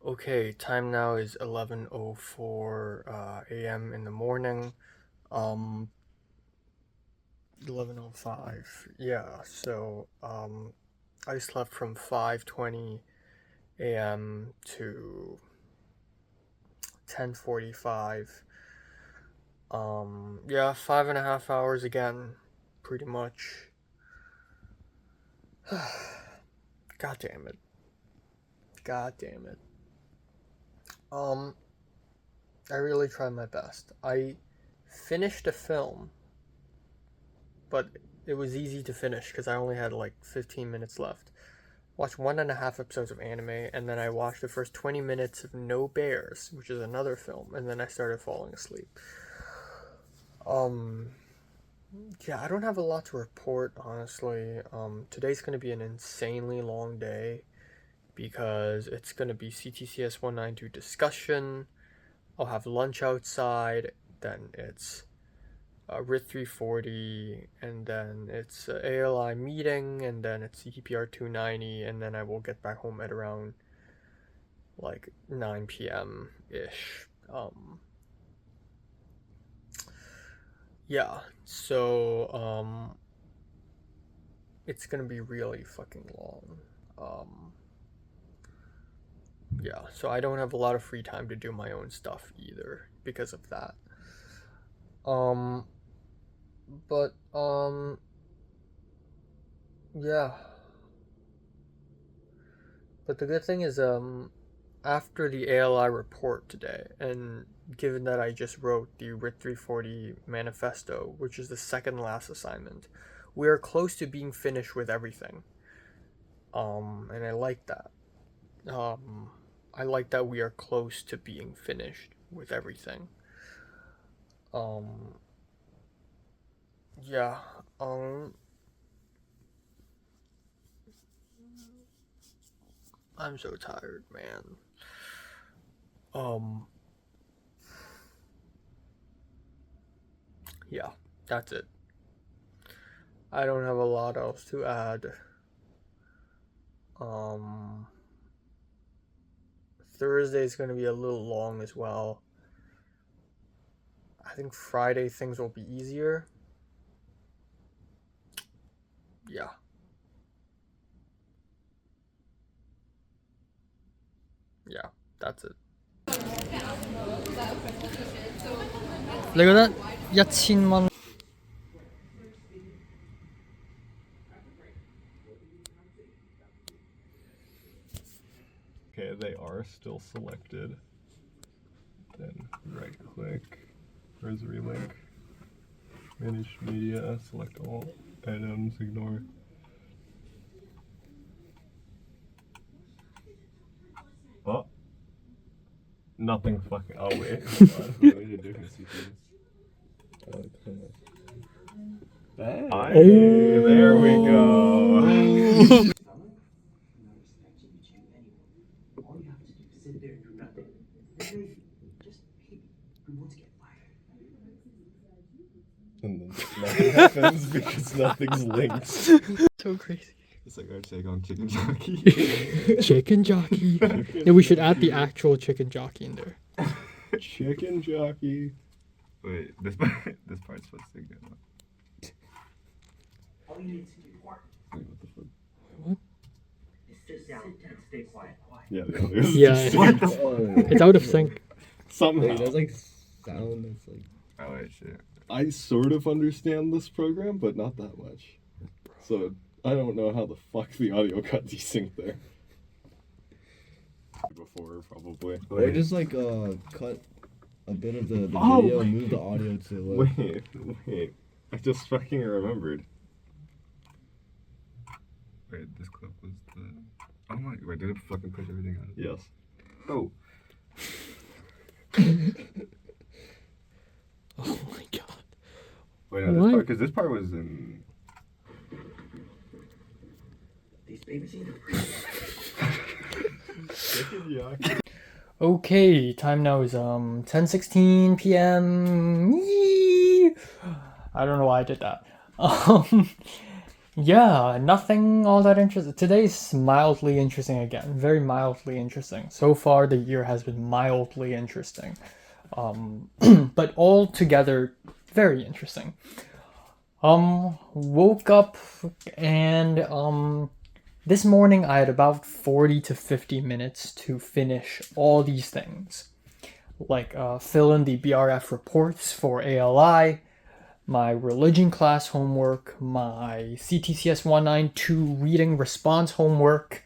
Okay, time now is 11:04 a.m. in the morning. Um 11:05. Yeah, so I slept from 5:20 a.m. to 10:45. Yeah, 5.5 hours again, pretty much. God damn it. God damn it. Um I really tried my best. I finished a film, but it was easy to finish because I only had like 15 minutes left. Watched 1.5 episodes of anime, and then I watched the first 20 minutes of No Bears, which is another film, and then I started falling asleep. Um, yeah, I don't have a lot to report, honestly. Today's gonna be an insanely long day because it's gonna be CTCS 192 discussion. I'll have lunch outside, then it's RIT 340, and then it's ALI meeting, and then it's CTPR 290, and then I will get back home at around like 9 p.m. ish. Yeah, so it's gonna be really fucking long. Yeah, so I don't have a lot of free time to do my own stuff either because of that. Um, but yeah. But the good thing is, after the ALI report today, and given that I just wrote the RIT 340 manifesto, which is the second last assignment, we are close to being finished with everything. And I like that. I like that we are close to being finished with everything. Um, yeah. I'm so tired, man. Um, yeah, that's it. I don't have a lot else to add. Um, Thursday is going to be a little long as well. I think Friday things will be easier. Yeah. Yeah, that's it. 你覺得1000蚊 Okay, they are still selected. Then right click, rosary link, manage media, select all items, ignore. Oh, nothing fucking. Oh wait, hold on. Let me do Hey, there we go. And then nothing happens because nothing's linked. So crazy. It's like our take on chicken jockey. Chicken jockey. Yeah, we should add the actual chicken jockey in there. Chicken jockey. Wait, this part's supposed to go. All you need to do. Wait, what the fuck? What? Is sit down and stay quiet. Yeah, the audio. Yeah. What the fuck? It's out of sync. Somehow. Wait, there's like sound that's like. Oh wait, shit. I sort of understand this program, but not that much. So I don't know how the fuck the audio got desynced there. Before, probably. Or just like cut a bit of the Oh, video wait. and move the audio to like. Wait. I just fucking remembered. Wait, this clip was the. Oh my. Wait, did it fucking push everything out? Yes. Oh. Oh my god. Wait, no, this What? part, because this part was in. These babies either. Chicken jockey. Okay, time now is 10:16 p.m. Yee! I don't know why I did that. Yeah, nothing all that interesting. Today's mildly interesting again. Very mildly interesting. So far, the year has been mildly interesting. But altogether, very interesting. Woke up and this morning I had about 40 to 50 minutes to finish all these things. Like fill in the BRF reports for ALI, my religion class homework, my CTCS 192 reading response homework,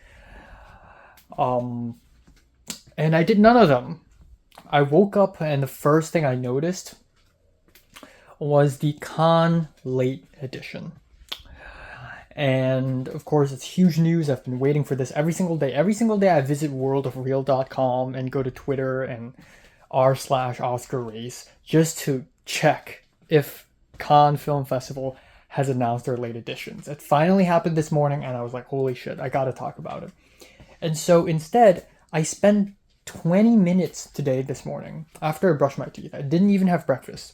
and I did none of them. I woke up and the first thing I noticed was the Khan late edition. And of course, it's huge news. I've been waiting for this every single day. Every single day, I visit worldofreal.com and go to Twitter and r/Oscar Race just to check if Cannes Film Festival has announced their late editions. It finally happened this morning, and I was like, holy shit, I gotta talk about it. And so instead, I spent 20 minutes today, this morning, after I brushed my teeth. I didn't even have breakfast.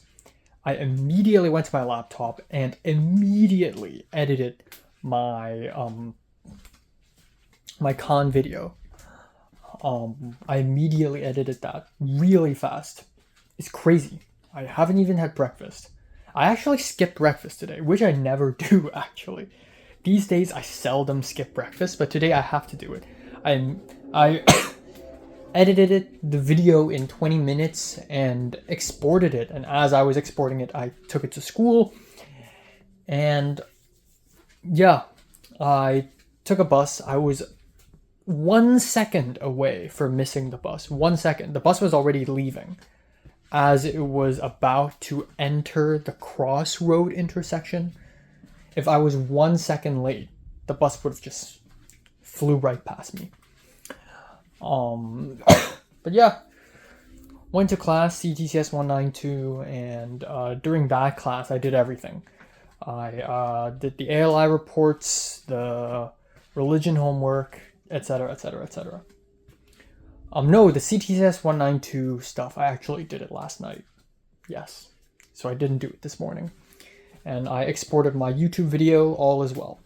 I immediately went to my laptop and immediately edited my my con video. I immediately edited that really fast. It's crazy. I haven't even had breakfast. I actually skipped breakfast today, which I never do actually. These days I seldom skip breakfast, but today I have to do it. I edited the video in 20 minutes and exported it, and as I was exporting it, I took it to school. And yeah, I took a bus. I was 1 second away from missing the bus. 1 second. The bus was already leaving. As it was about to enter the crossroad intersection, if I was 1 second late, the bus would have just flew right past me. But yeah, went to class, CTCS 192, and during that class, I did everything. I did the ALI reports, the religion homework, etc., etc., etc. No, the CTCS 192 stuff, I actually did it last night. Yes. So I didn't do it this morning. And I exported my YouTube video all as well.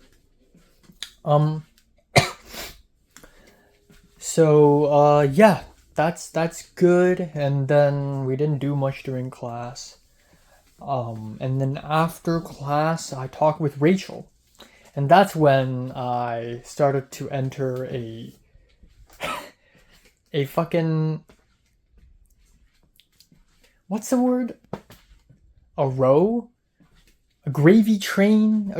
So yeah, that's good. And then we didn't do much during class. And then after class, I talked with Rachel. And that's when I started to enter a fucking, what's the word? A row? A gravy train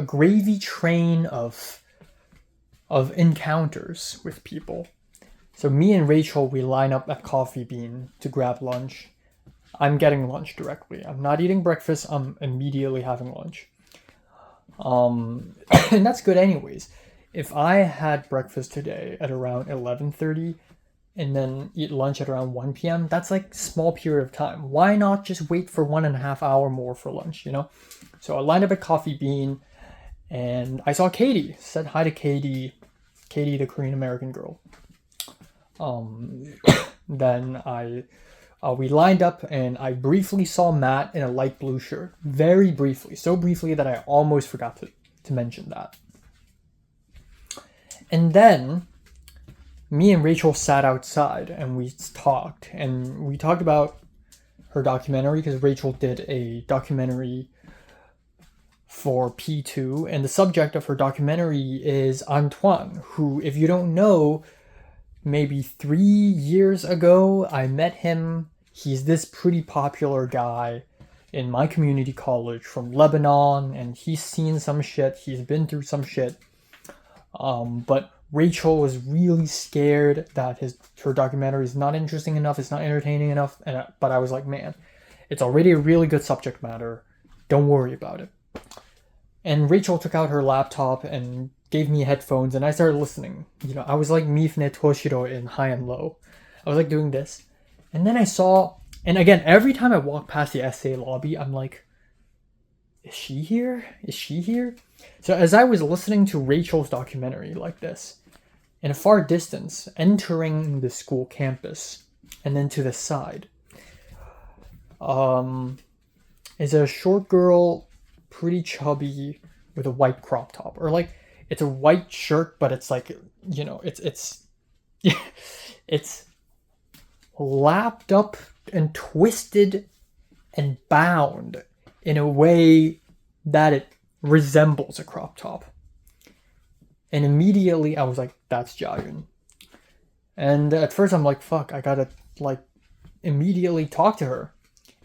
of encounters with people. So me and Rachel, we line up at Coffee Bean to grab lunch. I'm getting lunch directly. I'm not eating breakfast. I'm immediately having lunch. And that's good anyways. If I had breakfast today at around 11:30 and then eat lunch at around 1 p.m., that's like a small period of time. Why not just wait for 1.5 hours more for lunch, you know? So I lined up at Coffee Bean and I saw Katie. Said hi to Katie, the Korean American girl. Then we lined up and I briefly saw Matt in a light blue shirt. Very briefly. So briefly that I almost forgot to mention that. And then me and Rachel sat outside and we talked. And we talked about her documentary because Rachel did a documentary for P2. And the subject of her documentary is Antoine, who, if you don't know, maybe 3 years ago, I met him. He's this pretty popular guy in my community college from Lebanon, and he's seen some shit. He's been through some shit. But Rachel was really scared that her documentary is not interesting enough, it's not entertaining enough. But I was like, man, it's already a really good subject matter. Don't worry about it. And Rachel took out her laptop and gave me headphones, and I started listening. You know, I was like Mifune Toshiro in High and Low. I was like doing this. And then I saw, and again, every time I walk past the essay lobby, I'm like, is she here? Is she here? So as I was listening to Rachel's documentary like this, in a far distance, entering the school campus, and then to the side, is a short girl, pretty chubby, with a white crop top, or like it's a white shirt, but it's like, you know, it's it's lapped up and twisted and bound in a way that it resembles a crop top. And immediately I was like, that's Jiayun. And at first I'm like, fuck, I gotta like immediately talk to her.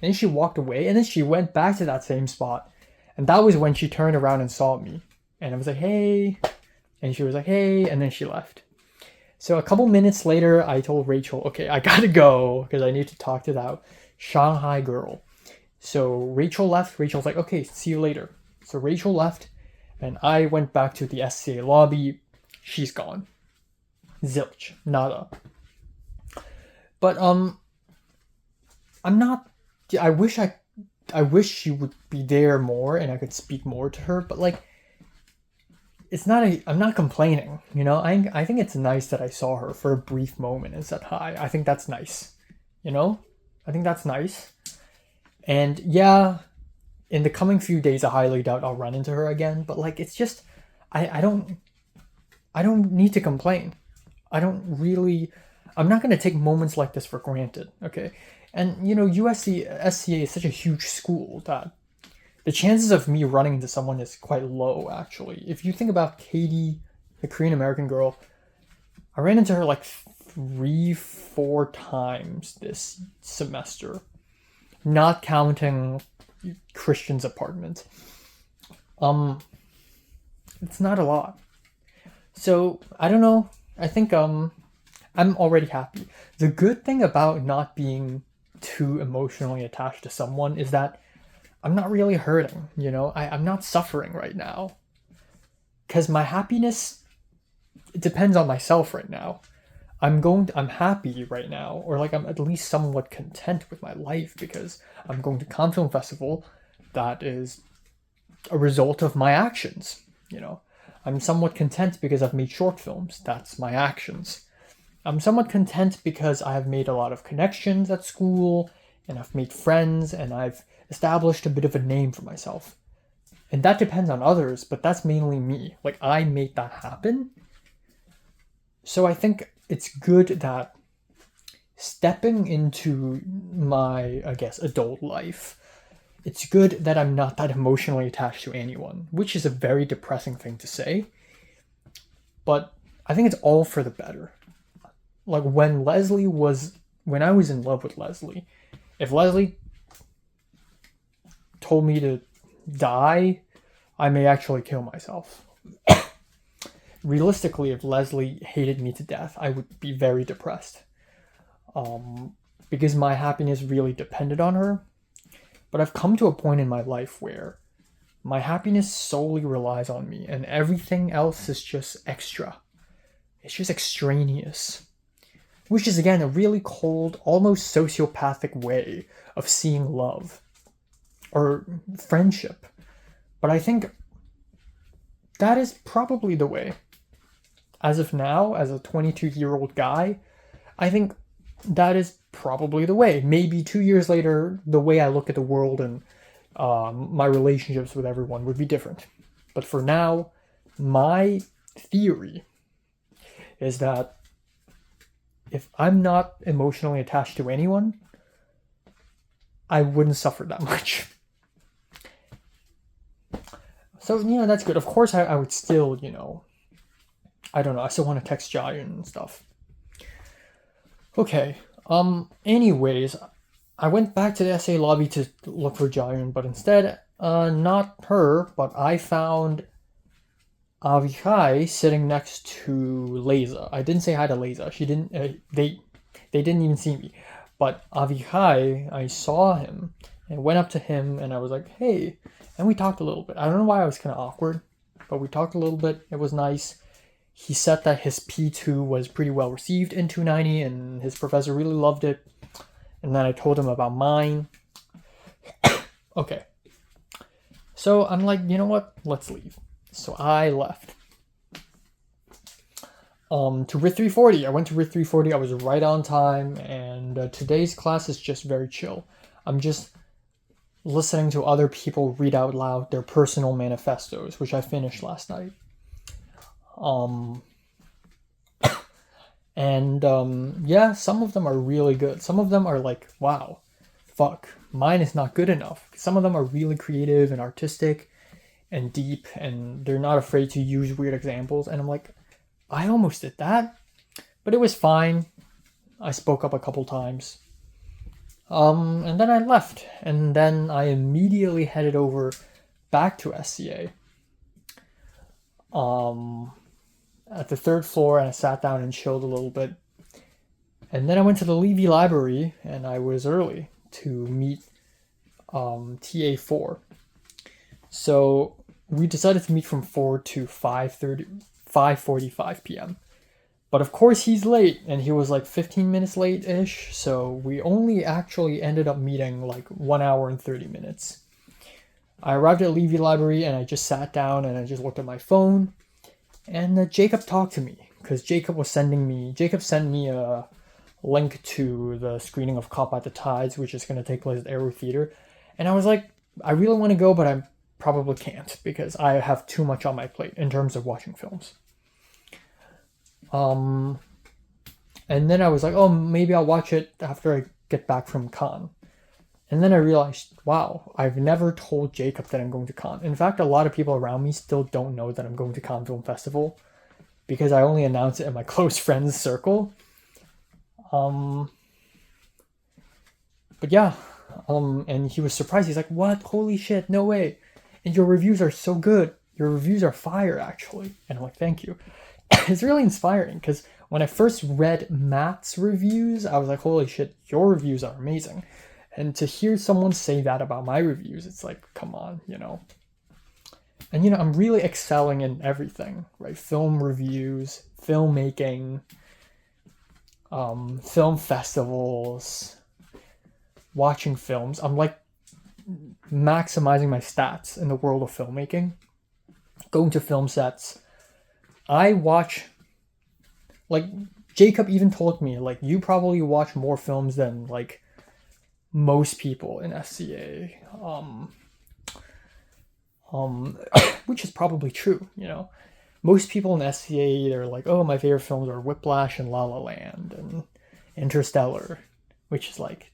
And then she walked away, and then she went back to that same spot. And that was when she turned around and saw me. And I was like, hey. And she was like, hey. And then she left. So a couple minutes later, I told Rachel, okay, I gotta go because I need to talk to that Shanghai girl. So Rachel left. Rachel's like, okay, see you later. So Rachel left, and I went back to the SCA lobby. She's gone. Zilch. Nada. But, I'm not... I wish she would be there more and I could speak more to her, but like, it's not I'm not complaining, you know? I think it's nice that I saw her for a brief moment and said hi. I think that's nice, you know? I think that's nice. And yeah, in the coming few days, I highly doubt I'll run into her again, but like, it's just, I don't need to complain. I'm not going to take moments like this for granted, okay? And, you know, SCA is such a huge school that the chances of me running into someone is quite low, actually. If you think about Katie, the Korean American girl, I ran into her like 3-4 times this semester, not counting Christian's apartment. It's not a lot. So, I don't know. I think, I'm already happy. The good thing about not being too emotionally attached to someone is that I'm not really hurting, you know? I'm not suffering right now. Because my happiness, it depends on myself right now. I'm happy right now, or like I'm at least somewhat content with my life because I'm going to Cannes Film Festival. That is a result of my actions, you know? I'm somewhat content because I've made short films. That's my actions. I'm somewhat content because I have made a lot of connections at school, and I've made friends, and I've established a bit of a name for myself. And that depends on others, but that's mainly me. Like, I made that happen. So I think it's good that stepping into my, I guess, adult life, it's good that I'm not that emotionally attached to anyone, which is a very depressing thing to say. But I think it's all for the better. Like when I was in love with Leslie, if Leslie told me to die, I may actually kill myself. Realistically, if Leslie hated me to death, I would be very depressed. Because my happiness really depended on her. But I've come to a point in my life where my happiness solely relies on me, and everything else is just extra. It's just extraneous. Which is, again, a really cold, almost sociopathic way of seeing love. Or friendship. But I think that is probably the way. As of now, as a 22-year-old guy, I think that is probably the way. Maybe 2 years later, the way I look at the world and my relationships with everyone would be different. But for now, my theory is that if I'm not emotionally attached to anyone, I wouldn't suffer that much. So, you know, that's good. Of course, I would still, you know, I don't know, I still want to text Jiayun and stuff. Okay, anyways, I went back to the SA lobby to look for Jiayun, but instead, not her, but I found Avichai sitting next to Leza. I didn't say hi to Leza. She didn't, they didn't even see me. But Avichai, I saw him and went up to him and I was like, hey, and we talked a little bit. I don't know why I was kind of awkward, but we talked a little bit. It was nice. He said that his P2 was pretty well received in 290 and his professor really loved it. And then I told him about mine. Okay. So I'm like, you know what? Let's leave. So I left. To RIT 340. I went to RIT 340. I was right on time. And today's class is just very chill. I'm just listening to other people read out loud their personal manifestos, which I finished last night. Yeah, some of them are really good. Some of them are like, wow, fuck, mine is not good enough. Some of them are really creative and artistic and deep, and they're not afraid to use weird examples. And I'm like, I almost did that, but it was fine. I spoke up a couple times. And then I left, and then I immediately headed over back to SCA. At the third floor, and I sat down and chilled a little bit. And then I went to the Levy Library, and I was early to meet TA4. So we decided to meet from 4 to 5:45 p.m. But of course he's late, and he was like 15 minutes late-ish, so we only actually ended up meeting like 1 hour and 30 minutes. I arrived at Levy Library, and I just sat down, and I just looked at my phone, and Jacob talked to me, because Jacob sent me a link to the screening of Caught by the Tides, which is going to take place at Arrow Theater, and I was like, I really want to go, but I probably can't, because I have too much on my plate in terms of watching films. And then I was like, oh, maybe I'll watch it after I get back from Cannes. And then I realized, wow, I've never told Jacob that I'm going to Cannes. In fact, a lot of people around me still don't know that I'm going to Cannes Film Festival, because I only announce it in my close friends circle. But yeah, and he was surprised. He's like, what? Holy shit, no way. And your reviews are so good. Your reviews are fire, actually. And I'm like, thank you. It's really inspiring, because when I first read Matt's reviews, I was like, holy shit, your reviews are amazing. And to hear someone say that about my reviews, it's like, come on, you know. And, you know, I'm really excelling in everything, right? Film reviews, filmmaking, film festivals, watching films. I'm like maximizing my stats in the world of filmmaking, going to film sets. I watch, like, Jacob even told me, like, you probably watch more films than, like, most people in SCA, which is probably true, you know. Most people in SCA, they're like, oh, my favorite films are Whiplash and La La Land and Interstellar, which is like,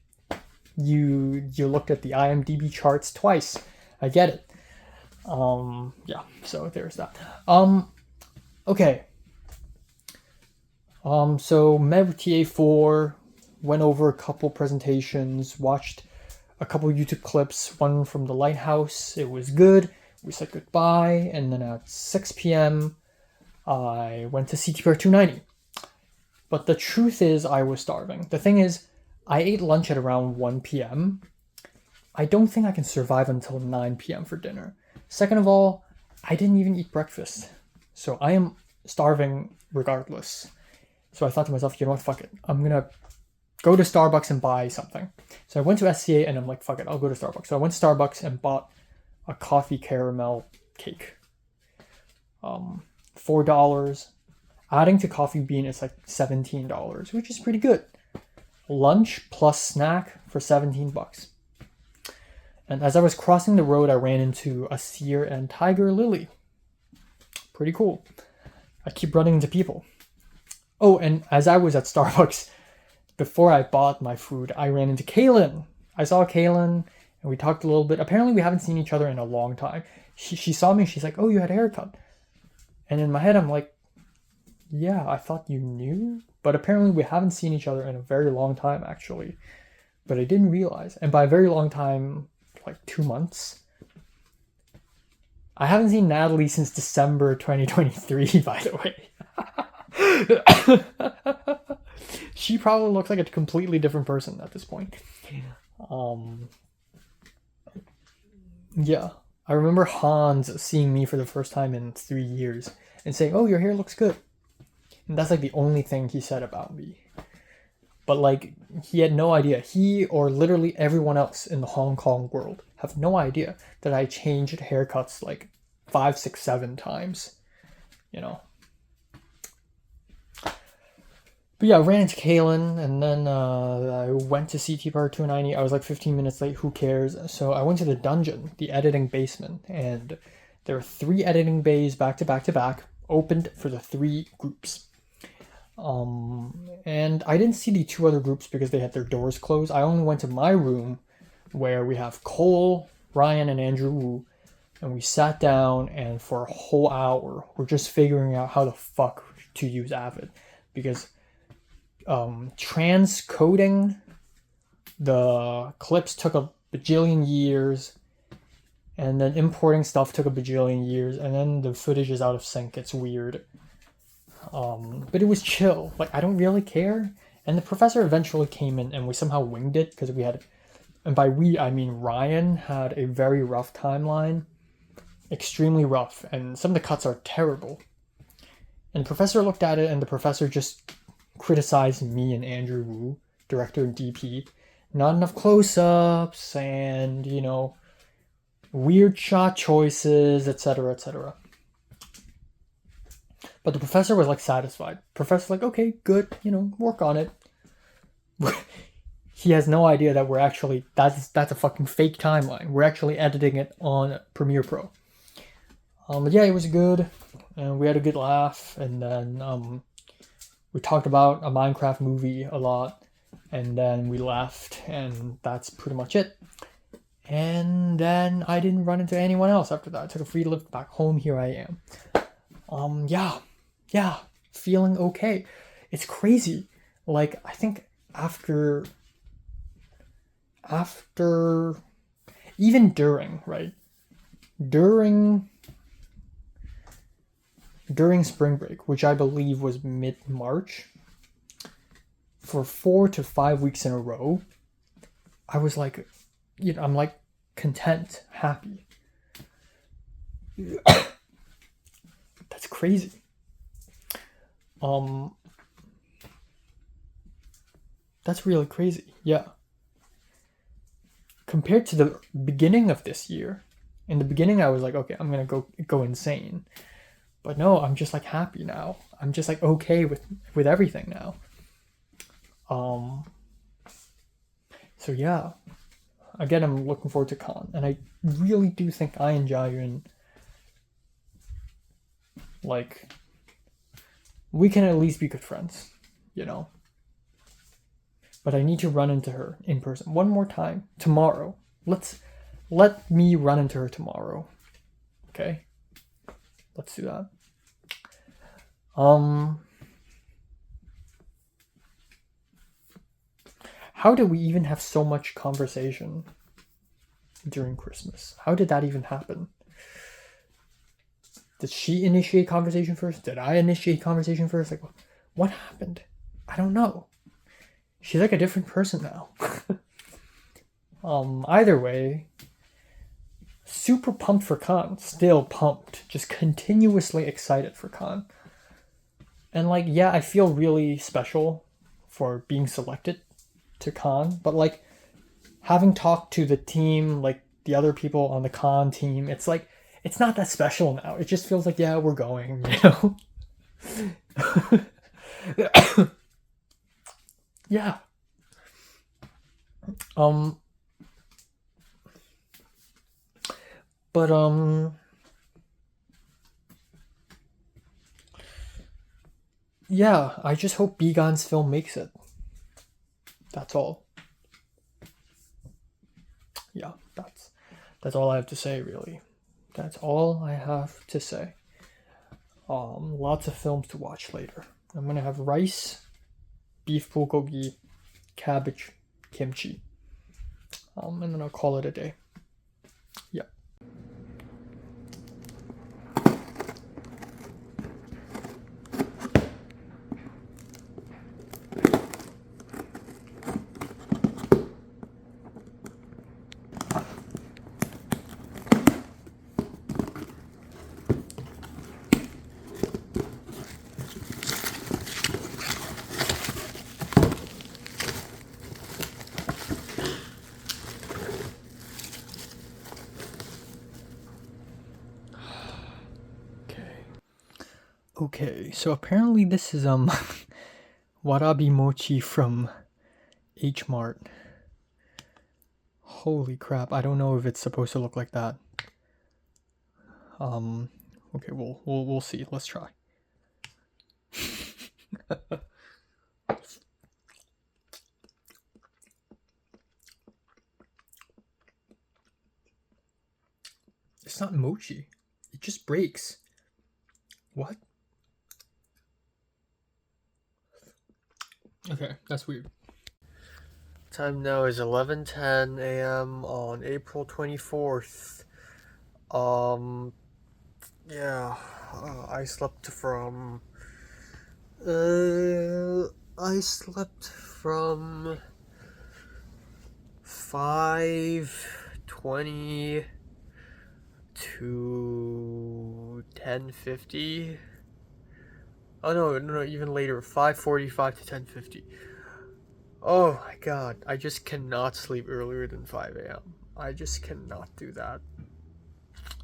you looked at the IMDb charts twice. I get it. Yeah, so there's that. Okay. So met with TA4, went over a couple presentations, watched a couple YouTube clips, one from the Lighthouse. It was good. We said goodbye, and then at 6 p.m. I went to CTPR 290. But the truth is, I was starving. The thing is, I ate lunch at around 1 p.m. I don't think I can survive until 9 p.m. for dinner. Second of all, I didn't even eat breakfast. So I am starving regardless. So I thought to myself, you know what, fuck it. I'm going to go to Starbucks and buy something. So I went to SCA and I'm like, fuck it, I'll go to Starbucks. So I went to Starbucks and bought a coffee caramel cake. $4. Adding to coffee bean is like $17, which is pretty good. Lunch plus snack for $17. And as I was crossing the road, I ran into a seer and tiger lily. Pretty cool. I keep running into people. Oh, and as I was at Starbucks, before I bought my food, I ran into Kaylin. I saw Kaylin, and we talked a little bit. Apparently, we haven't seen each other in a long time. She saw me, she's like, oh, you had a haircut. And in my head, I'm like, yeah, I thought you knew. But apparently, we haven't seen each other in a very long time, actually. But I didn't realize. And by a very long time, like 2 months. I haven't seen Natalie since December 2023, by the way. She probably looks like a completely different person at this point. Yeah. I remember Hans seeing me for the first time in 3 years and saying, oh, your hair looks good. And that's like the only thing he said about me. But like, he had no idea. He or literally everyone else in the Hong Kong world have no idea that I changed haircuts like 5, 6, 7 times. You know. But yeah, I ran into Kalen, and then I went to CT Bar 290. I was like 15 minutes late. Who cares? So I went to the dungeon, the editing basement, and there were 3 editing bays back to back to back, opened for the 3 groups. And I didn't see the 2 other groups because they had their doors closed. I only went to my room, where we have Cole, Ryan, and Andrew Wu, and we sat down, and for a whole hour, we're just figuring out how the fuck to use Avid, because transcoding the clips took a bajillion years, and then importing stuff took a bajillion years, and then the footage is out of sync. It's weird. But it was chill. Like, I don't really care. And the professor eventually came in, and we somehow winged it because we had, and by we I mean Ryan had a very rough timeline, extremely rough, and some of the cuts are terrible. And the professor looked at it, and the professor just criticized me and Andrew Wu, director and DP. Not enough close-ups, and, you know, weird shot choices, etc., etc. But the professor was, like, satisfied. Professor's like, okay, good, you know, work on it. He has no idea that we're actually, that's a fucking fake timeline. We're actually editing it on Premiere Pro. But yeah, it was good, and we had a good laugh, and then we talked about a Minecraft movie a lot, and then we left, and that's pretty much it. And then I didn't run into anyone else after that. I took a free lift back home. Here I am. Yeah, feeling okay. It's crazy. Like, I think after, even during, right? During spring break, which I believe was mid-March, for 4 to 5 weeks in a row, I was like, you know, I'm like content, happy. That's crazy. That's really crazy. Yeah. Compared to the beginning of this year, in the beginning I was like, okay, I'm gonna go insane. But no, I'm just like happy now. I'm just like okay with everything now. So yeah. Again, I'm looking forward to con, and I really do think I and Jairun, like, we can at least be good friends, you know. But I need to run into her in person one more time tomorrow. Let me run into her tomorrow. Okay? Let's do that. How did we even have so much conversation during Christmas? How did that even happen? Did she initiate conversation first? Did I initiate conversation first? Like, what happened? I don't know. She's like a different person now. Either way, super pumped for con. Still pumped. Just continuously excited for con. And like, yeah, I feel really special for being selected to con, but like having talked to the team, like the other people on the con team, it's like, it's not that special now. It just feels like, yeah, we're going, you know? Yeah. But yeah, I just hope Begon's film makes it. That's all. Yeah, that's all I have to say, really. That's all I have to say. Lots of films to watch later. I'm gonna have rice, beef bulgogi, cabbage, kimchi. And then I'll call it a day. Yeah. Okay, so apparently this is Warabi mochi from H Mart. Holy crap! I don't know if it's supposed to look like that. Okay, we'll see. Let's try. It's not mochi. It just breaks. What? Okay, that's weird. Time now is 11:10 a.m. on April 24th. Yeah, I slept from 5:20 to 10:50. Oh no, even later, 5:45 to 10:50. Oh my god, I just cannot sleep earlier than 5 a.m. I just cannot do that.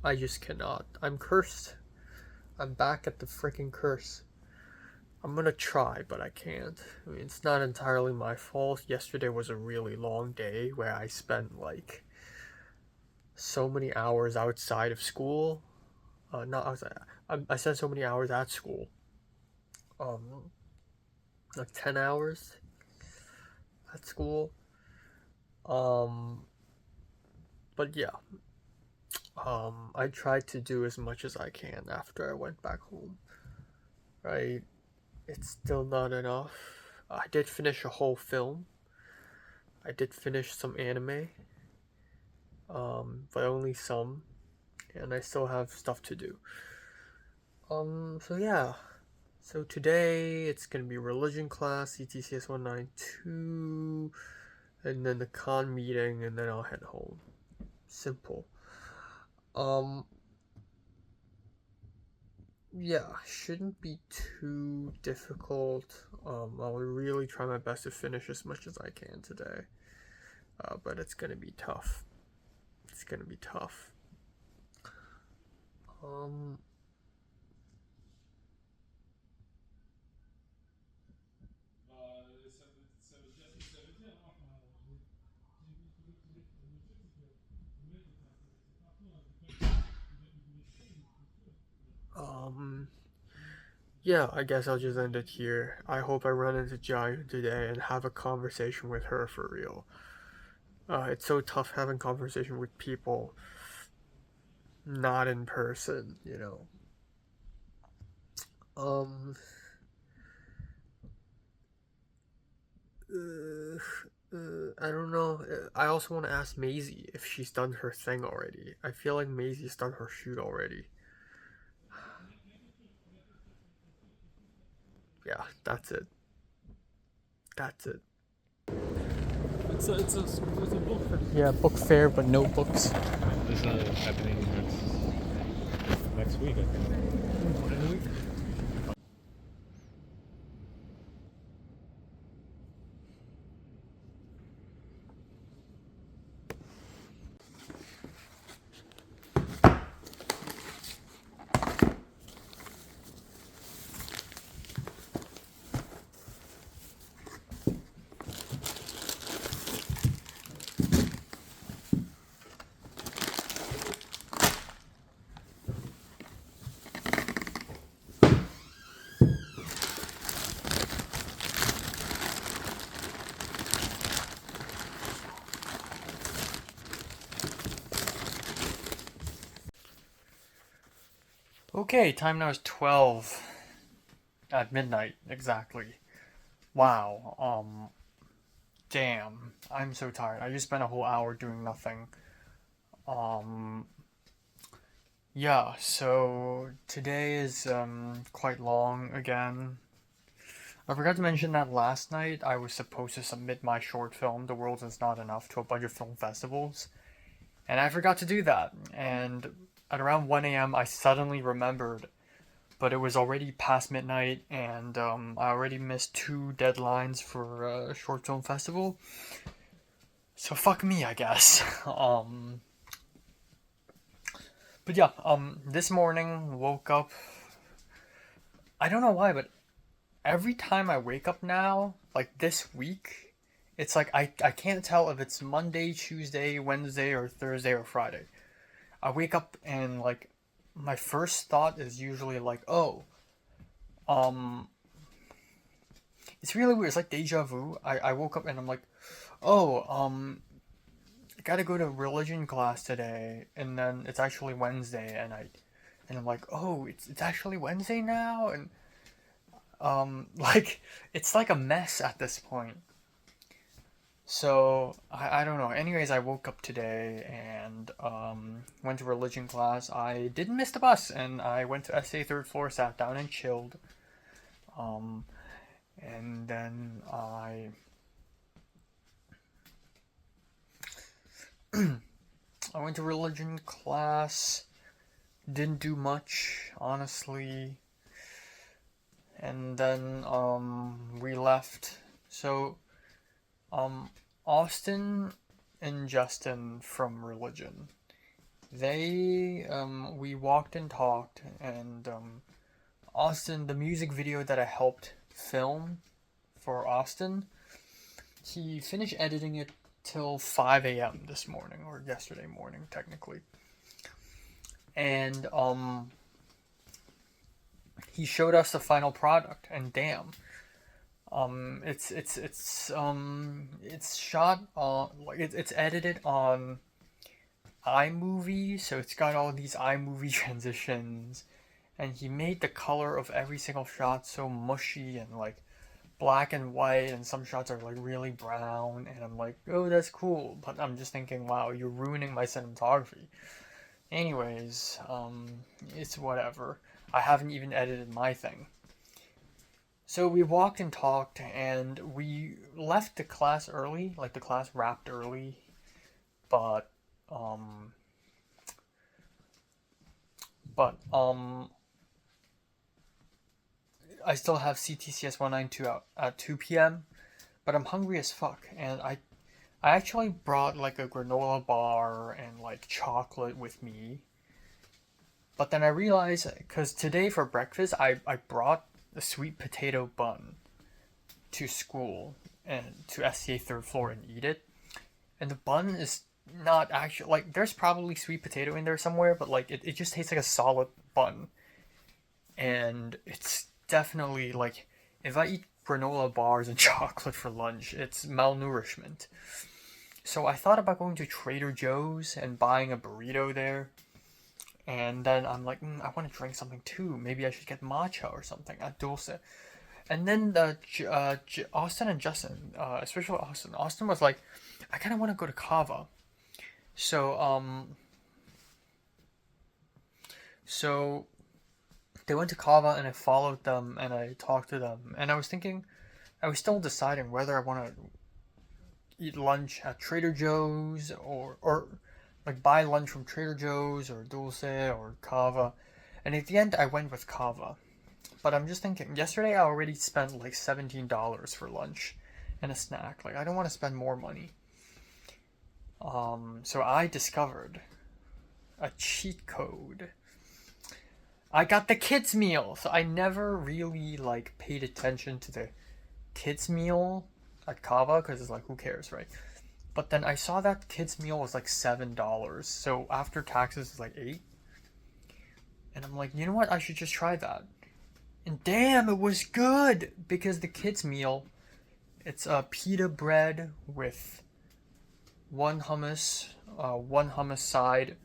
I just cannot. I'm cursed. I'm back at the freaking curse. I'm gonna try, but I can't. I mean, it's not entirely my fault. Yesterday was a really long day where I spent like so many hours outside of school. Not outside. I spent so many hours at school. Like 10 hours at school. But yeah. I tried to do as much as I can after I went back home. Right? It's still not enough. I did finish a whole film. I did finish some anime. But only some. And I still have stuff to do. So yeah. So today it's gonna be religion class, CTCS 192, and then the con meeting, and then I'll head home. Simple. Yeah, shouldn't be too difficult. I'll really try my best to finish as much as I can today. But it's gonna be tough. It's gonna be tough. Yeah, I guess I'll just end it here. I hope I run into Giant today and have a conversation with her for real. It's so tough having conversation with people not in person, you know. I don't know. I also want to ask Maisie if she's done her thing already. I feel like Maisie's done her shoot already. Yeah, that's it. That's it. It's a book fair. Yeah, book fair, but no books. This is happening next week, I think. Okay, time now is 12 at midnight exactly. Wow. Damn. I'm so tired. I just spent a whole hour doing nothing. Yeah, so today is quite long again. I forgot to mention that last night I was supposed to submit my short film, The World Is Not Enough, to a bunch of film festivals. And I forgot to do that. And at around 1 a.m. I suddenly remembered, but it was already past midnight, and I already missed 2 deadlines for a short film festival. So fuck me, I guess. But yeah, this morning woke up. I don't know why, but every time I wake up now, like this week, it's like I can't tell if it's Monday, Tuesday, Wednesday, or Thursday or Friday. I wake up and like my first thought is usually like, oh, um, it's really weird. It's like deja vu. I woke up and I'm like, oh, I gotta go to religion class today, and then it's actually Wednesday, and I'm like, oh, it's actually Wednesday now, and like it's like a mess at this point. So I don't know. Anyways, I woke up today and went to religion class. I didn't miss the bus, and I went to SA third floor, sat down and chilled. Um, and then I went to religion class. Didn't do much, honestly. And then we left. So Austin and Justin from religion, they we walked and talked, and Austin, the music video that I helped film for Austin, he finished editing it till 5 a.m. this morning, or yesterday morning technically. And he showed us the final product, and damn, it's shot on, like it's edited on iMovie, so it's got all these iMovie transitions, and he made the color of every single shot so mushy and like black and white, and some shots are like really brown, and I'm like, oh, that's cool, but I'm just thinking, wow, you're ruining my cinematography. Anyways, it's whatever. I haven't even edited my thing. So we walked and talked, and we left the class early, like the class wrapped early, but I still have CTCS 192 out at 2 p.m., but I'm hungry as fuck, and I actually brought like a granola bar and like chocolate with me. But then I realized, because today for breakfast, I brought a sweet potato bun to school and to SCA third floor and eat it. And the bun is not actually, like, there's probably sweet potato in there somewhere, but like it just tastes like a solid bun. And it's definitely like, if I eat granola bars and chocolate for lunch, it's malnourishment. So I thought about going to Trader Joe's and buying a burrito there. And then I'm like, I want to drink something too. Maybe I should get matcha or something at Dulce. And then Austin and Justin, especially Austin was like, I kind of want to go to Kava. So they went to Kava, and I followed them and I talked to them. And I was still deciding whether I want to eat lunch at Trader Joe's or like buy lunch from Trader Joe's or Dulce or Kava. And at the end I went with Kava. But I'm just thinking, yesterday I already spent like $17 for lunch and a snack. Like, I don't want to spend more money. So I discovered a cheat code. I got the kids meal. So I never really like paid attention to the kids meal at Kava, because it's like, who cares, right? But then I saw that kids meal was like $7. So after taxes it's like $8. And I'm like, you know what? I should just try that. And damn, it was good, because the kids meal, it's a pita bread with one hummus side,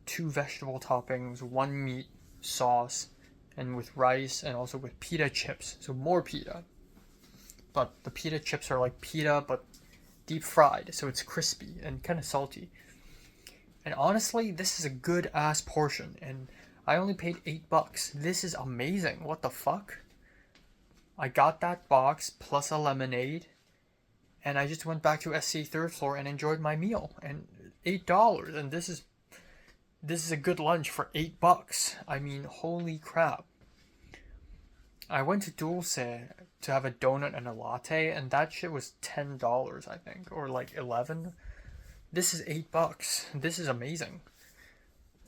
2 vegetable toppings, 1 meat sauce, and with rice, and also with pita chips. So more pita. But the pita chips are like pita, but deep fried, so it's crispy and kind of salty. And honestly, this is a good ass portion, and I only paid $8. This is amazing. What the fuck? I got that box plus a lemonade, and I just went back to SC third floor and enjoyed my meal. And $8, and this is a good lunch for $8. I mean, holy crap. I went to Dulce to have a donut and a latte, and that shit was $10, I think, or like $11. This is $8. This is amazing.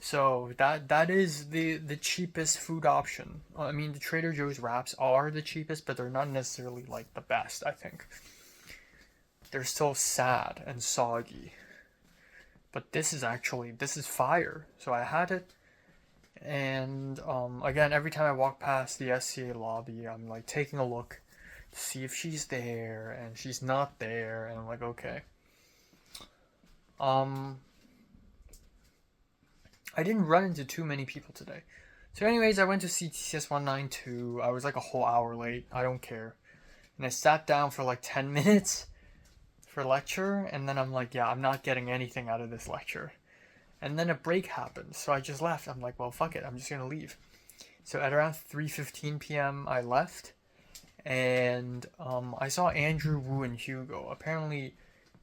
So that is the cheapest food option. I mean, the Trader Joe's wraps are the cheapest, but they're not necessarily like the best, I think. They're still sad and soggy. But this is fire. So I had it, and again, every time I walk past the SCA lobby, I'm like taking a look to see if she's there, and she's not there, and I'm like, okay. I didn't run into too many people today. So anyways, I went to CTCS 192. I was like a whole hour late. I don't care. And I sat down for like 10 minutes for lecture, and then I'm like, yeah, I'm not getting anything out of this lecture. And then a break happened, so I just left. I'm like, well, fuck it, I'm just gonna leave. So at around 3:15 p.m. I left, and I saw Andrew, Wu, and Hugo. Apparently,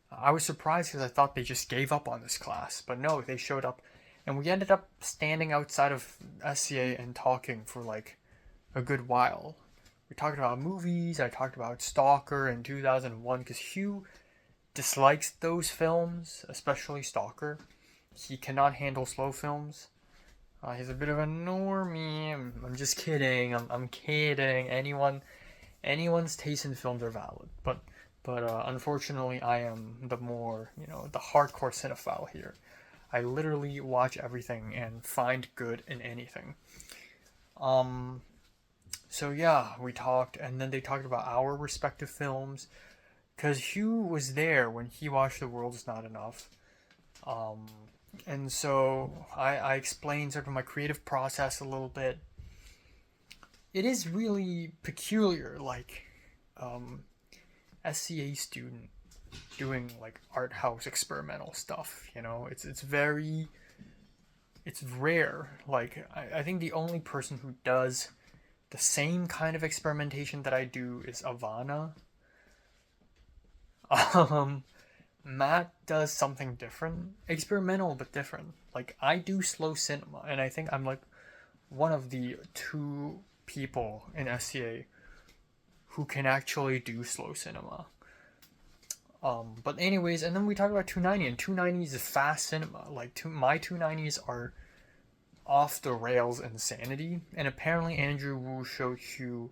I was surprised because I thought they just gave up on this class, but no, they showed up, and we ended up standing outside of SCA and talking for like a good while. We talked about movies. I talked about Stalker in 2001 because Hugh dislikes those films, especially Stalker. He cannot handle slow films. He's a bit of a normie. I'm just kidding. I'm kidding. Anyone's taste in films are valid, but unfortunately, I am the more the hardcore cinephile here. I literally watch everything and find good in anything. So yeah, we talked, and then they talked about our respective films. Because Hugh was there when he watched The World Is Not Enough. And so I explained sort of my creative process a little bit. It is really peculiar, like SCA student doing like art house experimental stuff, It's rare. Like I think the only person who does the same kind of experimentation that I do is Ivana. Matt does something different, experimental but different. Like I do slow cinema, and I think I'm like one of the 2 people in SCA who can actually do slow cinema. But anyways, and then we talked about 290, and 290 is fast cinema. Like my 290s are off the rails insanity, and apparently Andrew Wu showed Hugh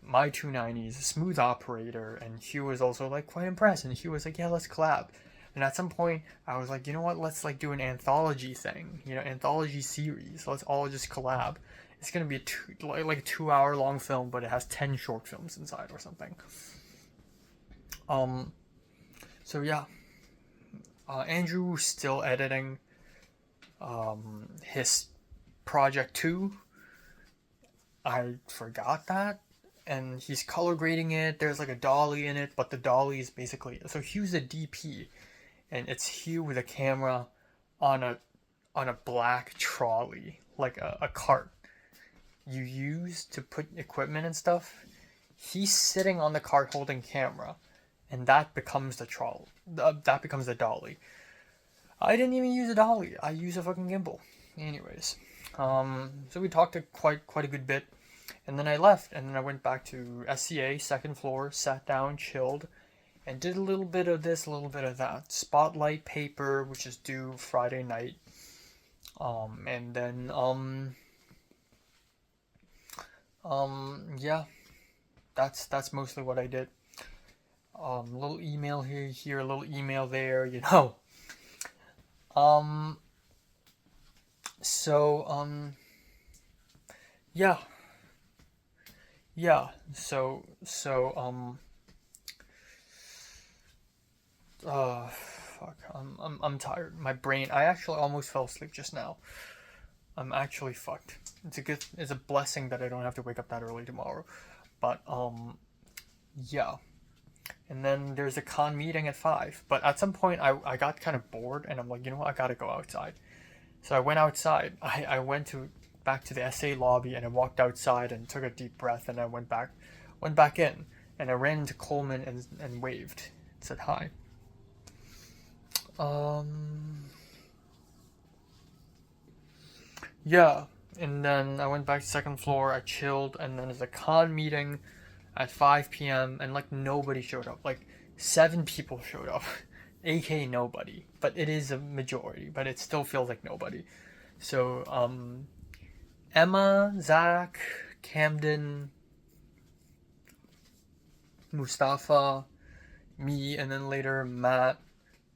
my 290s, Smooth Operator, and Hugh was also like quite impressed, and Hugh was like, yeah, let's collab. And at some point I was like, you know what, let's like do an anthology thing, anthology series. Let's all just collab. It's gonna be like a 2-hour long film, but it has 10 short films inside or something. So yeah, Andrew's still editing his project 2. I forgot that. And he's color grading it. There's like a dolly in it, but the dolly is basically, so Hugh's a DP, and it's Hugh with a camera on a black trolley, like a cart you use to put equipment and stuff. He's sitting on the cart holding camera, and that becomes that becomes the dolly. I didn't even use a dolly. I use a fucking gimbal. Anyways, so we talked quite a good bit. And then I left, and then I went back to SCA, second floor, sat down, chilled, and did a little bit of this, a little bit of that. Spotlight paper, which is due Friday night. And then, yeah, that's mostly what I did. A little email here, a little email there, So, yeah. Yeah, so, fuck, I'm tired. My brain, I actually almost fell asleep just now. I'm actually fucked. It's a blessing that I don't have to wake up that early tomorrow. But, yeah. And then there's a con meeting at 5. But at some point, I got kind of bored, and I'm like, you know what, I gotta go outside. So I went outside. I went back to the SA lobby, and I walked outside and took a deep breath, and I went back in, and I ran into Coleman and waved, said hi. Yeah, and then I went back to second floor, I chilled, and then there's a con meeting at 5 p.m. and like nobody showed up. Like 7 people showed up, aka nobody. But it is a majority, but it still feels like nobody. So, Emma, Zach, Camden, Mustafa, me, and then later Matt,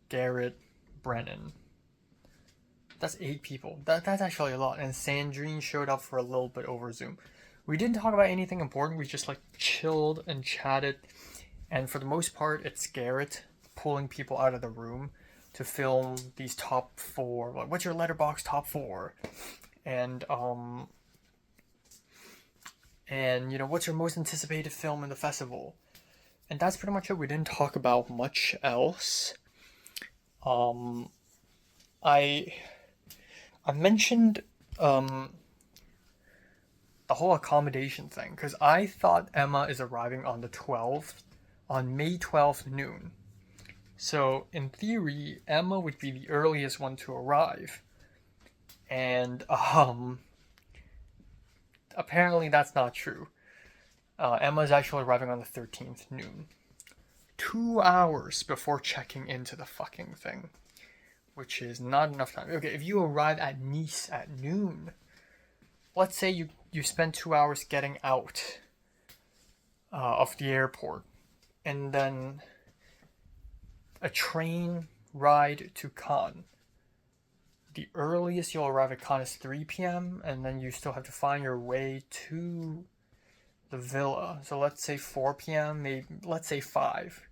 Garrett, Brennan. That's 8 people. That's actually a lot. And Sandrine showed up for a little bit over Zoom. We didn't talk about anything important. We just like chilled and chatted. And for the most part, it's Garrett pulling people out of the room to film these top 4. Like, what's your letterbox top 4? And you know, what's your most anticipated film in the festival? And that's pretty much it. We didn't talk about much else. I mentioned the whole accommodation thing because I thought Emma is arriving on the 12th, on May 12th noon. So in theory, Emma would be the earliest one to arrive, and apparently that's not true. Emma's actually arriving on the 13th noon, 2 hours before checking into the fucking thing, which is not enough time. Okay, if you arrive at Nice at noon, let's say you spend 2 hours getting out of the airport, and then a train ride to Cannes. The earliest you'll arrive at Cannes is 3 p.m., and then you still have to find your way to the villa. So let's say 4 p.m., maybe let's say 5.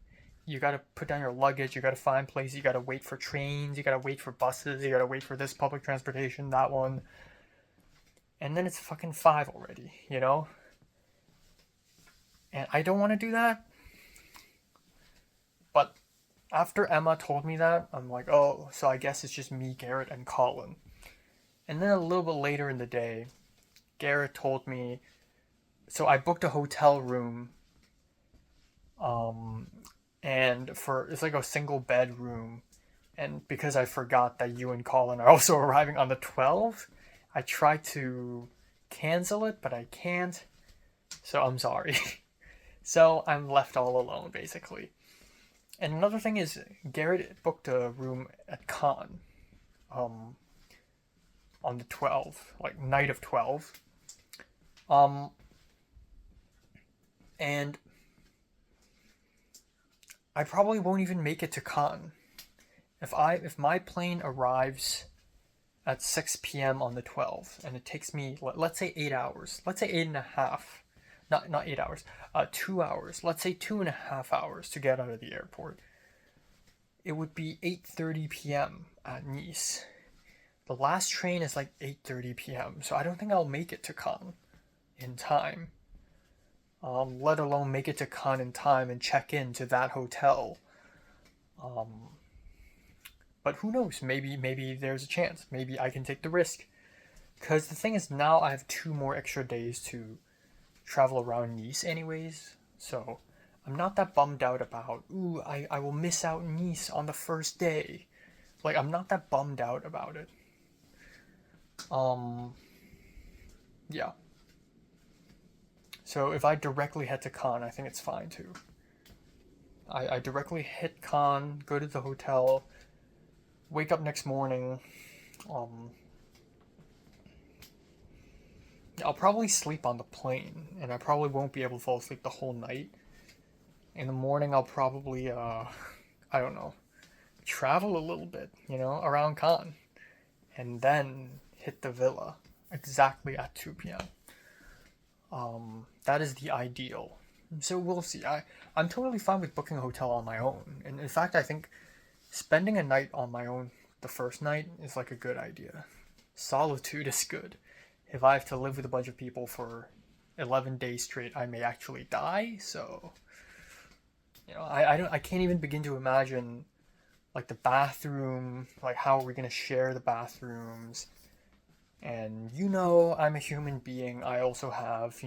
You gotta put down your luggage, you gotta find places, you gotta wait for trains, you gotta wait for buses, you gotta wait for this public transportation, that one. And then it's fucking 5 already, you know? And I don't want to do that. But after Emma told me that, I'm like, oh, so I guess it's just me, Garrett, and Colin. And then a little bit later in the day, Garrett told me, so I booked a hotel room, and it's like a single bedroom, and because I forgot that you and Colin are also arriving on the 12th, I tried to cancel it, but I can't, so I'm sorry. So I'm left all alone, basically. And another thing is, Garrett booked a room at Cannes, on the 12th, like night of 12. And I probably won't even make it to Cannes. If my plane arrives at 6 p.m. on the 12th, and it takes me, let's say 8 hours, let's say 8.5, not 8 hours, 2 hours, let's say 2.5 hours to get out of the airport, it would be 8:30 p.m. at Nice. The last train is like 8:30 p.m., so I don't think I'll make it to Cannes in time. Let alone make it to Cannes in time and check into that hotel. But who knows? Maybe there's a chance. Maybe I can take the risk. Because the thing is, now I have 2 more extra days to travel around Nice anyways. So I'm not that bummed out about, I will miss out Nice on the first day. Like, I'm not that bummed out about it. Yeah. So if I directly head to Cannes, I think it's fine too. I directly hit Cannes, go to the hotel, wake up next morning. I'll probably sleep on the plane, and I probably won't be able to fall asleep the whole night. In the morning, I'll probably, I don't know, travel a little bit, around Cannes, and then hit the villa exactly at 2 p.m. That is the ideal. So we'll see. I'm totally fine with booking a hotel on my own. And in fact, I think spending a night on my own the first night is like a good idea. Solitude is good. If I have to live with a bunch of people for 11 days straight, I may actually die. So, I can't even begin to imagine like the bathroom, like how are we going to share the bathrooms? And I'm a human being. I also have,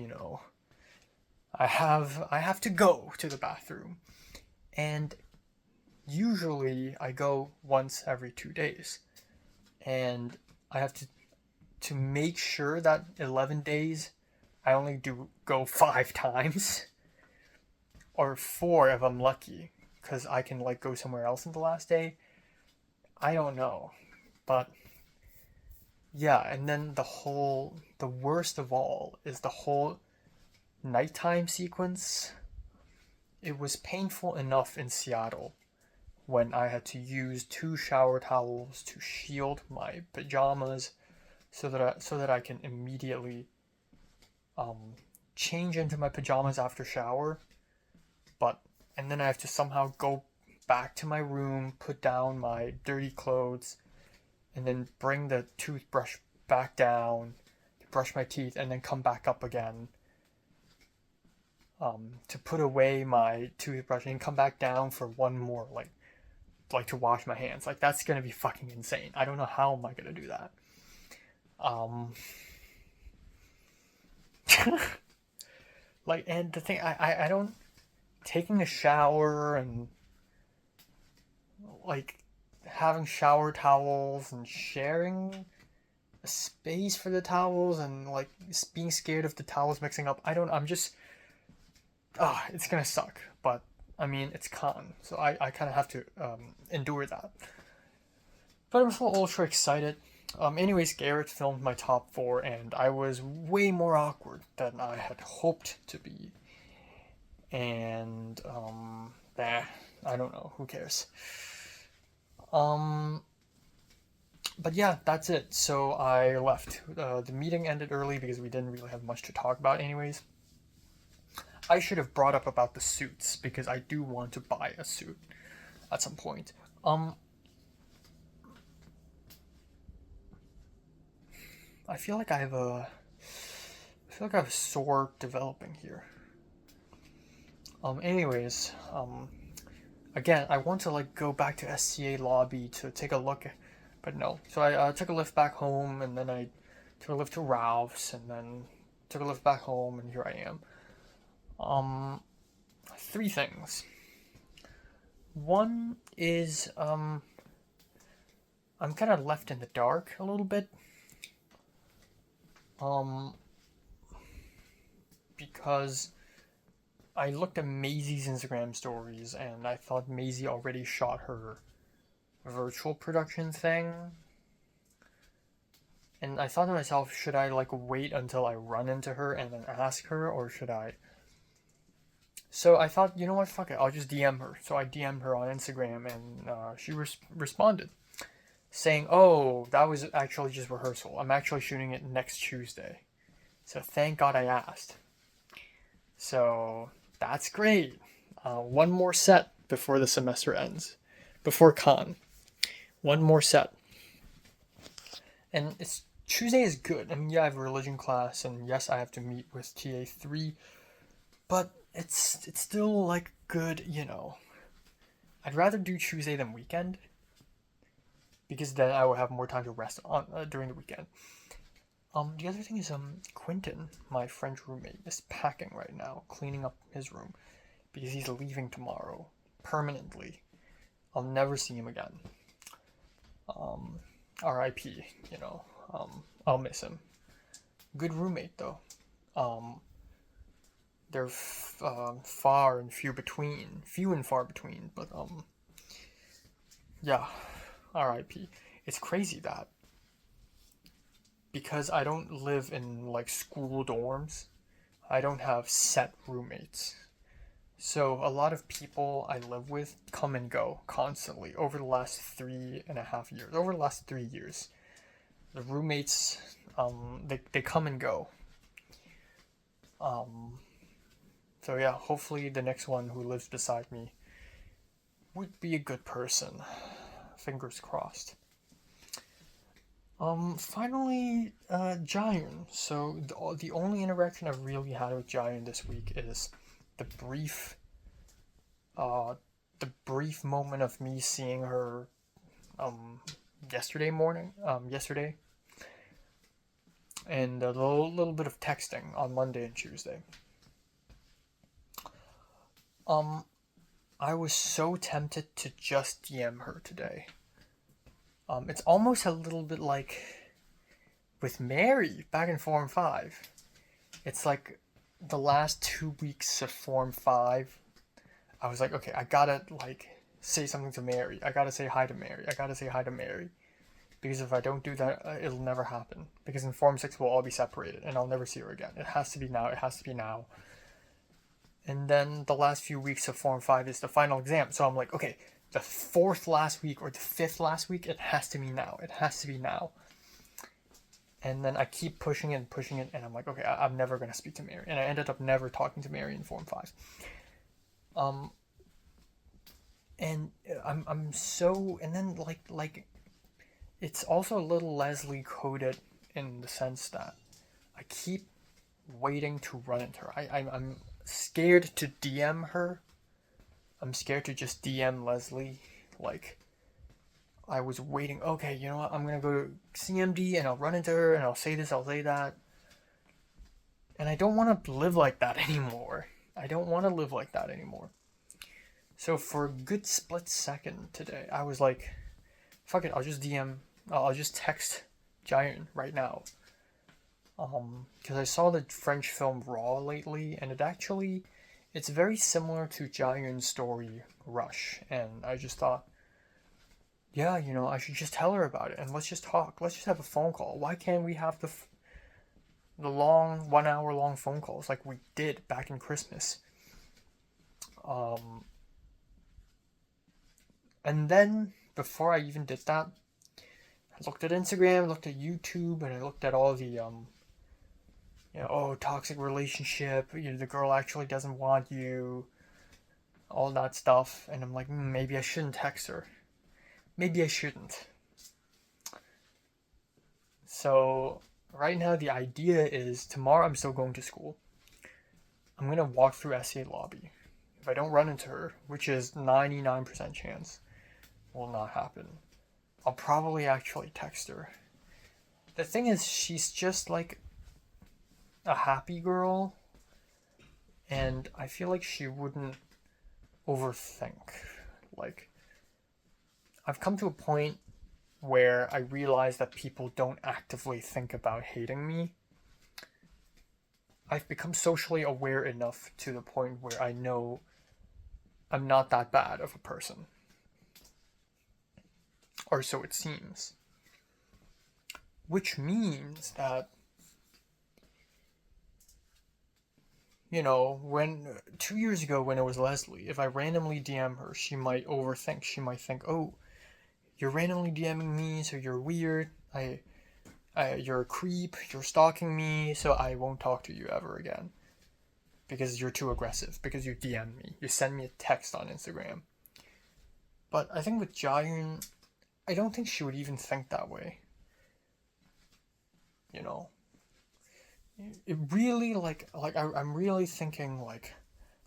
I have to go to the bathroom. And usually I go once every 2 days. And I have to make sure that 11 days I only do go 5 times. Or 4 if I'm lucky. Because I can go somewhere else in the last day. I don't know. But yeah, and then the worst of all is the whole nighttime sequence. It was painful enough in Seattle when I had to use two shower towels to shield my pajamas so that I can immediately change into my pajamas after shower. But and then I have to somehow go back to my room, put down my dirty clothes, and then bring the toothbrush back down to brush my teeth, and then come back up again to put away my toothbrush and come back down for one more like to wash my hands. Like that's gonna be fucking insane. I don't know how am I gonna do that. Like, and the thing I don't, taking a shower and like having shower towels and sharing a space for the towels and like being scared of the towels mixing up. I'm just it's gonna suck, but I mean it's con, so I kind of have to endure that. But I'm still ultra excited. Anyways, Garrett filmed my top four, and I was way more awkward than I had hoped to be. And I don't know. Who cares? But yeah, that's it. So I left. The meeting ended early because we didn't really have much to talk about, anyways. I should have brought up about the suits because I do want to buy a suit at some point. I feel like I have a sore developing here. Anyways, again, I want to like go back to SCA lobby to take a look, but no. So I took a lift back home, and then I took a lift to Ralph's, and then took a lift back home, and here I am. Three things. One is I'm kind of left in the dark a little bit. Because I looked at Maisie's Instagram stories and I thought Maisie already shot her virtual production thing. And I thought to myself, should I like wait until I run into her and then ask her, or should I? So I thought, you know what, fuck it, I'll just DM her. So I DM'd her on Instagram, and she responded saying, oh, that was actually just rehearsal. I'm actually shooting it next Tuesday. So thank God I asked. So that's great. One more set before the semester ends. Before con. One more set. And Tuesday is good. I mean, yeah, I have a religion class, and yes, I have to meet with TA3. But it's still, like, good, you know. I'd rather do Tuesday than weekend, because then I will have more time to rest on during the weekend. The other thing is Quentin, my French roommate, is packing right now, cleaning up his room, because he's leaving tomorrow permanently. I'll never see him again. R.I.P. You know, I'll miss him. Good roommate though. They're far and few and far between. But yeah. R.I.P. It's crazy that because I don't live in like school dorms, I don't have set roommates. So a lot of people I live with come and go constantly over the last 3.5 years. Over the last 3 years, the roommates they come and go. So yeah, hopefully the next one who lives beside me would be a good person. Fingers crossed. Finally, Giant. So the only interaction I've really had with Giant this week is the brief moment of me seeing her, yesterday morning, and a little bit of texting on Monday and Tuesday. I was so tempted to just DM her today. It's almost a little bit like with Mary back in Form 5. It's like the last 2 weeks of Form 5, I was like, okay, I gotta like say something to Mary. I gotta say hi to Mary. Because if I don't do that, it'll never happen. Because in Form 6, we'll all be separated, and I'll never see her again. It has to be now. It has to be now. And then the last few weeks of Form 5 is the final exam. So I'm like, okay, the 4th last week or the 5th last week, it has to be now. It has to be now. And then I keep pushing it, and I'm like, okay, I'm never going to speak to Mary. And I ended up never talking to Mary in Form 5. And I'm so, and then like it's also a little Leslie coded in the sense that I keep waiting to run into her. I'm scared to DM her. I'm scared to just DM Leslie. Like, I was waiting, okay, you know what, I'm gonna go to CMD and I'll run into her and I'll say this, I'll say that. And I don't want to live like that anymore. I don't want to live like that anymore. So for a good split second today, I was like, fuck it, I'll just text Giant right now. Because I saw the French film Raw lately, and it's very similar to Giant's story Rush, and I just thought, yeah, you know, I should just tell her about it, and let's just talk. Let's just have a phone call. Why can't we have the long 1 hour long phone calls like we did back in Christmas? And then, before I even did that, I looked at Instagram, looked at YouTube, and I looked at all the, toxic relationship, the girl actually doesn't want you, all that stuff, and I'm like, maybe I shouldn't text her. Maybe I shouldn't. So, right now the idea is, tomorrow I'm still going to school. I'm going to walk through SCA lobby. If I don't run into her, which is 99% chance, will not happen, I'll probably actually text her. The thing is, she's just like a happy girl, and I feel like she wouldn't overthink. Like, I've come to a point where I realize that people don't actively think about hating me. I've become socially aware enough to the point where I know I'm not that bad of a person. Or so it seems. Which means that, when 2 years ago when it was Leslie, if I randomly DM her, she might overthink. She might think, oh, you're randomly DMing me, so you're weird. You're a creep. You're stalking me, so I won't talk to you ever again. Because you're too aggressive. Because you DM me. You send me a text on Instagram. But I think with Jiayun, I don't think she would even think that way. It really, I'm really thinking,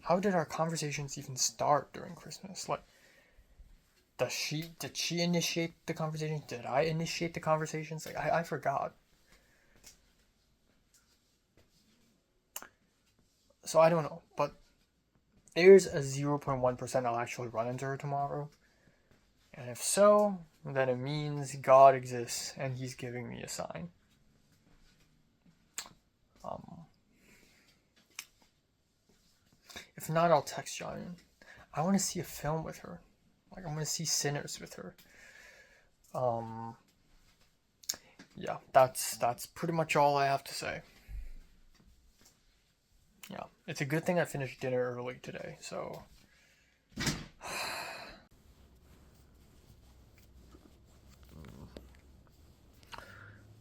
how did our conversations even start during Christmas? Did she initiate the conversation? Did I initiate the conversations? I forgot. So I don't know, but there's a 0.1% I'll actually run into her tomorrow. And if so, then it means God exists and he's giving me a sign. If not, I'll text John. I want to see a film with her. I want to see Sinners with her. Yeah, that's pretty much all I have to say. Yeah, it's a good thing I finished dinner early today, so...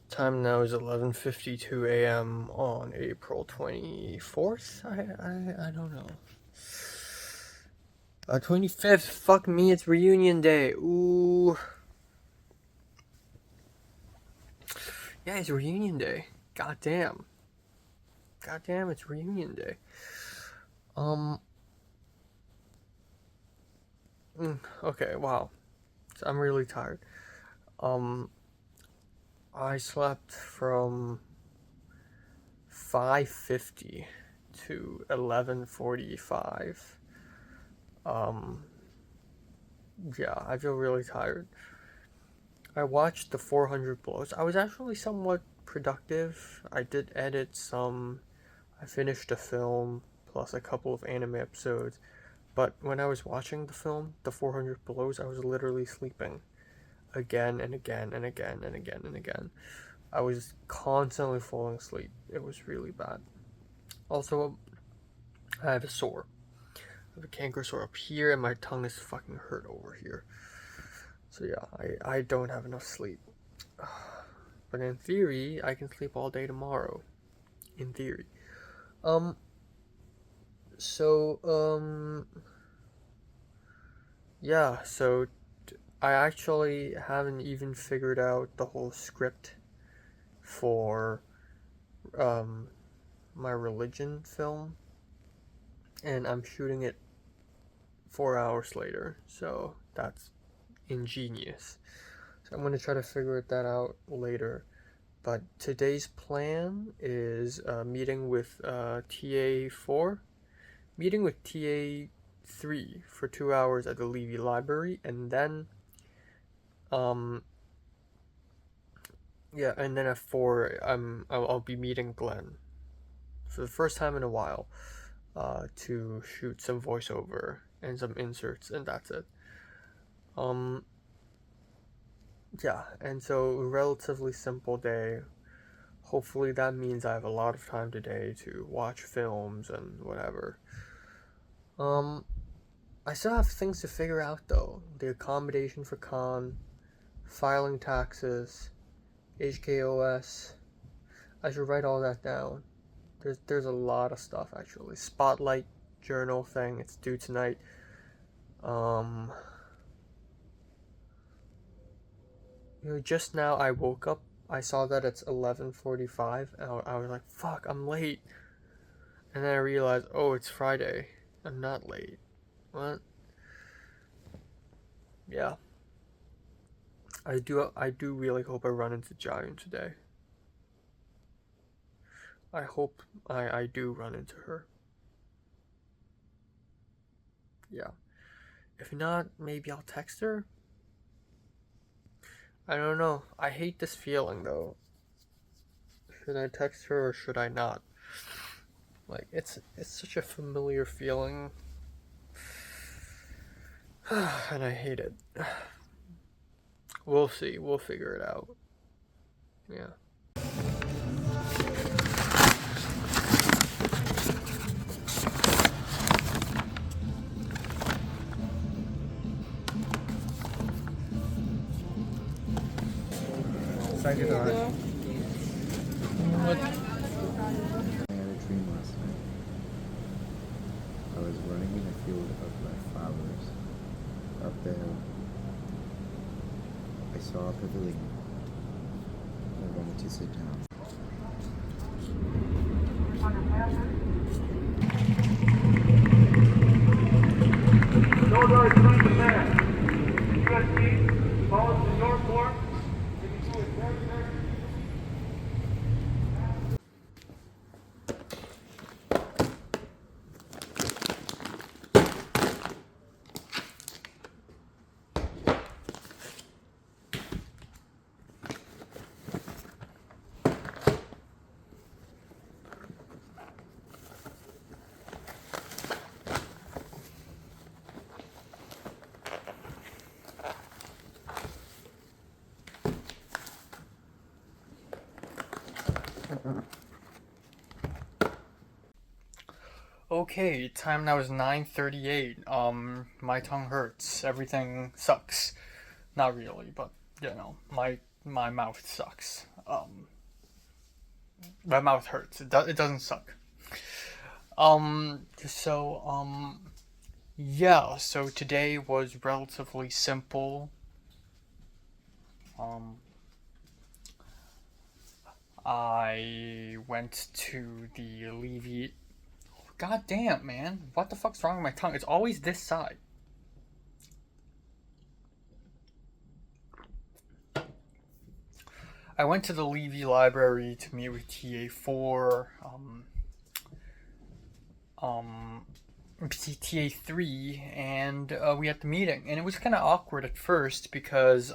Time now is 11:52 a.m. on April 24th. I don't know. 25th. Fuck me, it's reunion day. Ooh. Yeah, it's reunion day. Goddamn. Goddamn, it's reunion day. Okay, wow. I'm really tired. I slept from 5:50 to 11:45. Yeah, I feel really tired. I watched the 400 blows. I was actually somewhat productive. I did edit some. I finished a film, plus a couple of anime episodes. But when I was watching the film, the 400 blows, I was literally sleeping. again and again and again and again and again. I was constantly falling asleep. It was really bad. Also, I have a sore. I have a canker sore up here, and my tongue is fucking hurt over here. So yeah, I don't have enough sleep. But in theory, I can sleep all day tomorrow. In theory. Yeah, so I actually haven't even figured out the whole script for my religion film, and I'm shooting it 4 hours later, so that's ingenious. So I'm gonna try to figure that out later. But today's plan is meeting with TA4, meeting with TA3 for 2 hours at the Levy Library, and then yeah, and then at 4 I'll be meeting Glenn for the first time in a while to shoot some voiceover and some inserts, and that's it. Yeah, and so a relatively simple day. Hopefully that means I have a lot of time today to watch films and whatever. I still have things to figure out though. The accommodation for Khan, filing taxes, HKOS. I should write all that down. There's a lot of stuff actually. Spotlight journal thing, it's due tonight. Just now I woke up, I saw that it's 11:45, and I was like, fuck, I'm late. And then I realized, oh, it's Friday. I'm not late. What? Yeah. I do really hope I run into Giant today. I hope I do run into her. Yeah. If not, maybe I'll text her. I don't know. I hate this feeling though. Should I text her or should I not? Like it's such a familiar feeling. And I hate it. We'll see. We'll figure it out. Yeah. Sayonara. What? I had a dream last night. I was running in a field of my flowers up the hill. I saw a pavilion. I wanted to sit down. No doors from the back. USP follows the door floor. Okay, time now is 9:38. My tongue hurts. Everything sucks. Not really, but my mouth sucks. My mouth hurts. It doesn't suck. Yeah, so today was relatively simple. I went to the Levy. God damn, man. What the fuck's wrong with my tongue? It's always this side. I went to the Levy Library to meet with TA4, TA3, and we had the meeting. And it was kind of awkward at first because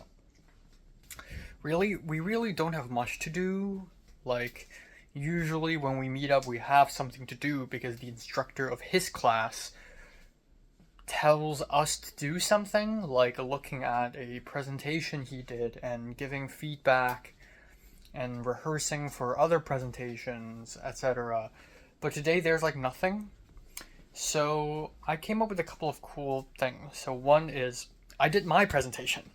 we really don't have much to do. Like, usually when we meet up, we have something to do because the instructor of his class tells us to do something, like looking at a presentation he did and giving feedback and rehearsing for other presentations, etc. But today there's like nothing. So I came up with a couple of cool things. So one is I did my presentation.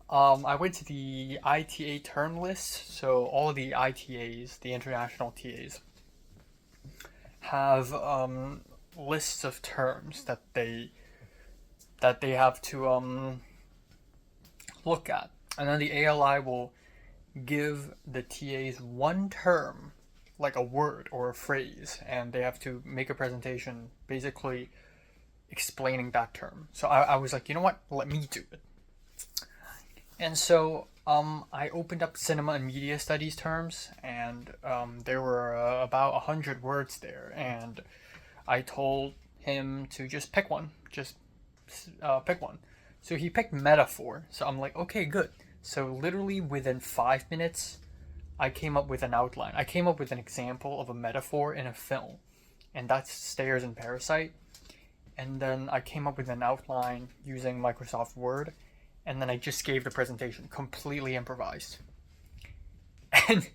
I went to the ITA term list. So all the ITAs, the international TAs, have lists of terms that they have to look at, and then the ALI will give the TAs one term, like a word or a phrase, and they have to make a presentation basically explaining that term. So I was like, you know what? Let me do it. And so I opened up cinema and media studies terms, and there were about 100 words there, and I told him to just pick one. Just pick one. So he picked metaphor. So I'm like, okay, good. So literally within 5 minutes, I came up with an outline. I came up with an example of a metaphor in a film, and that's Stairs and Parasite. And then I came up with an outline using Microsoft Word, and then I just gave the presentation, completely improvised. And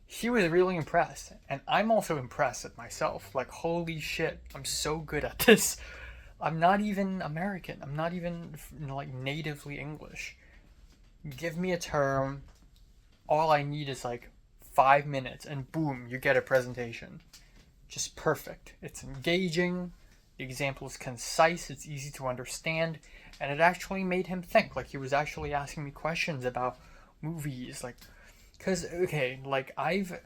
he was really impressed, and I'm also impressed at myself. Like, holy shit, I'm so good at this. I'm not even American. I'm not even like natively English. Give me a term. All I need is like 5 minutes, and boom, you get a presentation. Just perfect. It's engaging. The example is concise. It's easy to understand, and it actually made him think. Like, he was actually asking me questions about movies, like, because okay, like I've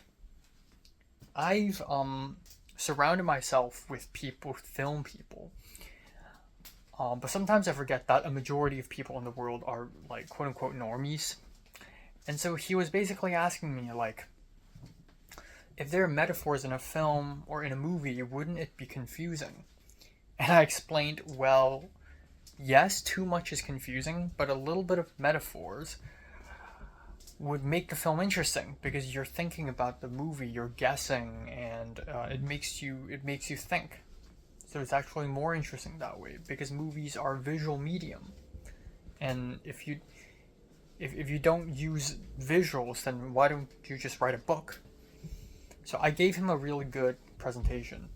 surrounded myself with people, film people. But sometimes I forget that a majority of people in the world are like quote unquote normies. And so he was basically asking me like, if there are metaphors in a film or in a movie, wouldn't it be confusing? And I explained, well, yes, too much is confusing, but a little bit of metaphors would make the film interesting because you're thinking about the movie, you're guessing, and it makes you think. So it's actually more interesting that way because movies are visual medium, and if you don't use visuals, then why don't you just write a book? So I gave him a really good presentation.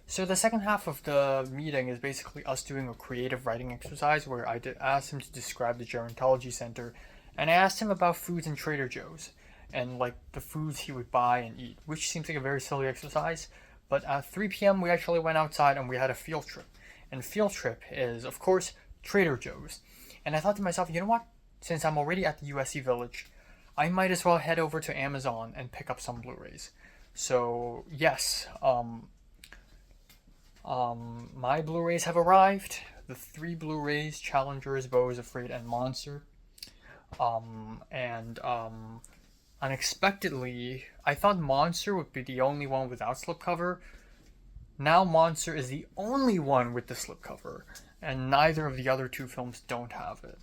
So the second half of the meeting is basically us doing a creative writing exercise where I asked him to describe the Gerontology Center, and I asked him about foods in Trader Joe's and like the foods he would buy and eat, which seems like a very silly exercise. But at 3 p.m. we actually went outside and we had a field trip. And field trip is, of course, Trader Joe's. And I thought to myself, you know what? Since I'm already at the USC Village, I might as well head over to Amazon and pick up some Blu-rays. So yes, my Blu-rays have arrived. The 3 Blu-rays: Challengers, Beau is Afraid, and Monster. Unexpectedly, I thought Monster would be the only one without slipcover. Now Monster is the only one with the slipcover, and neither of the other 2 films don't have it,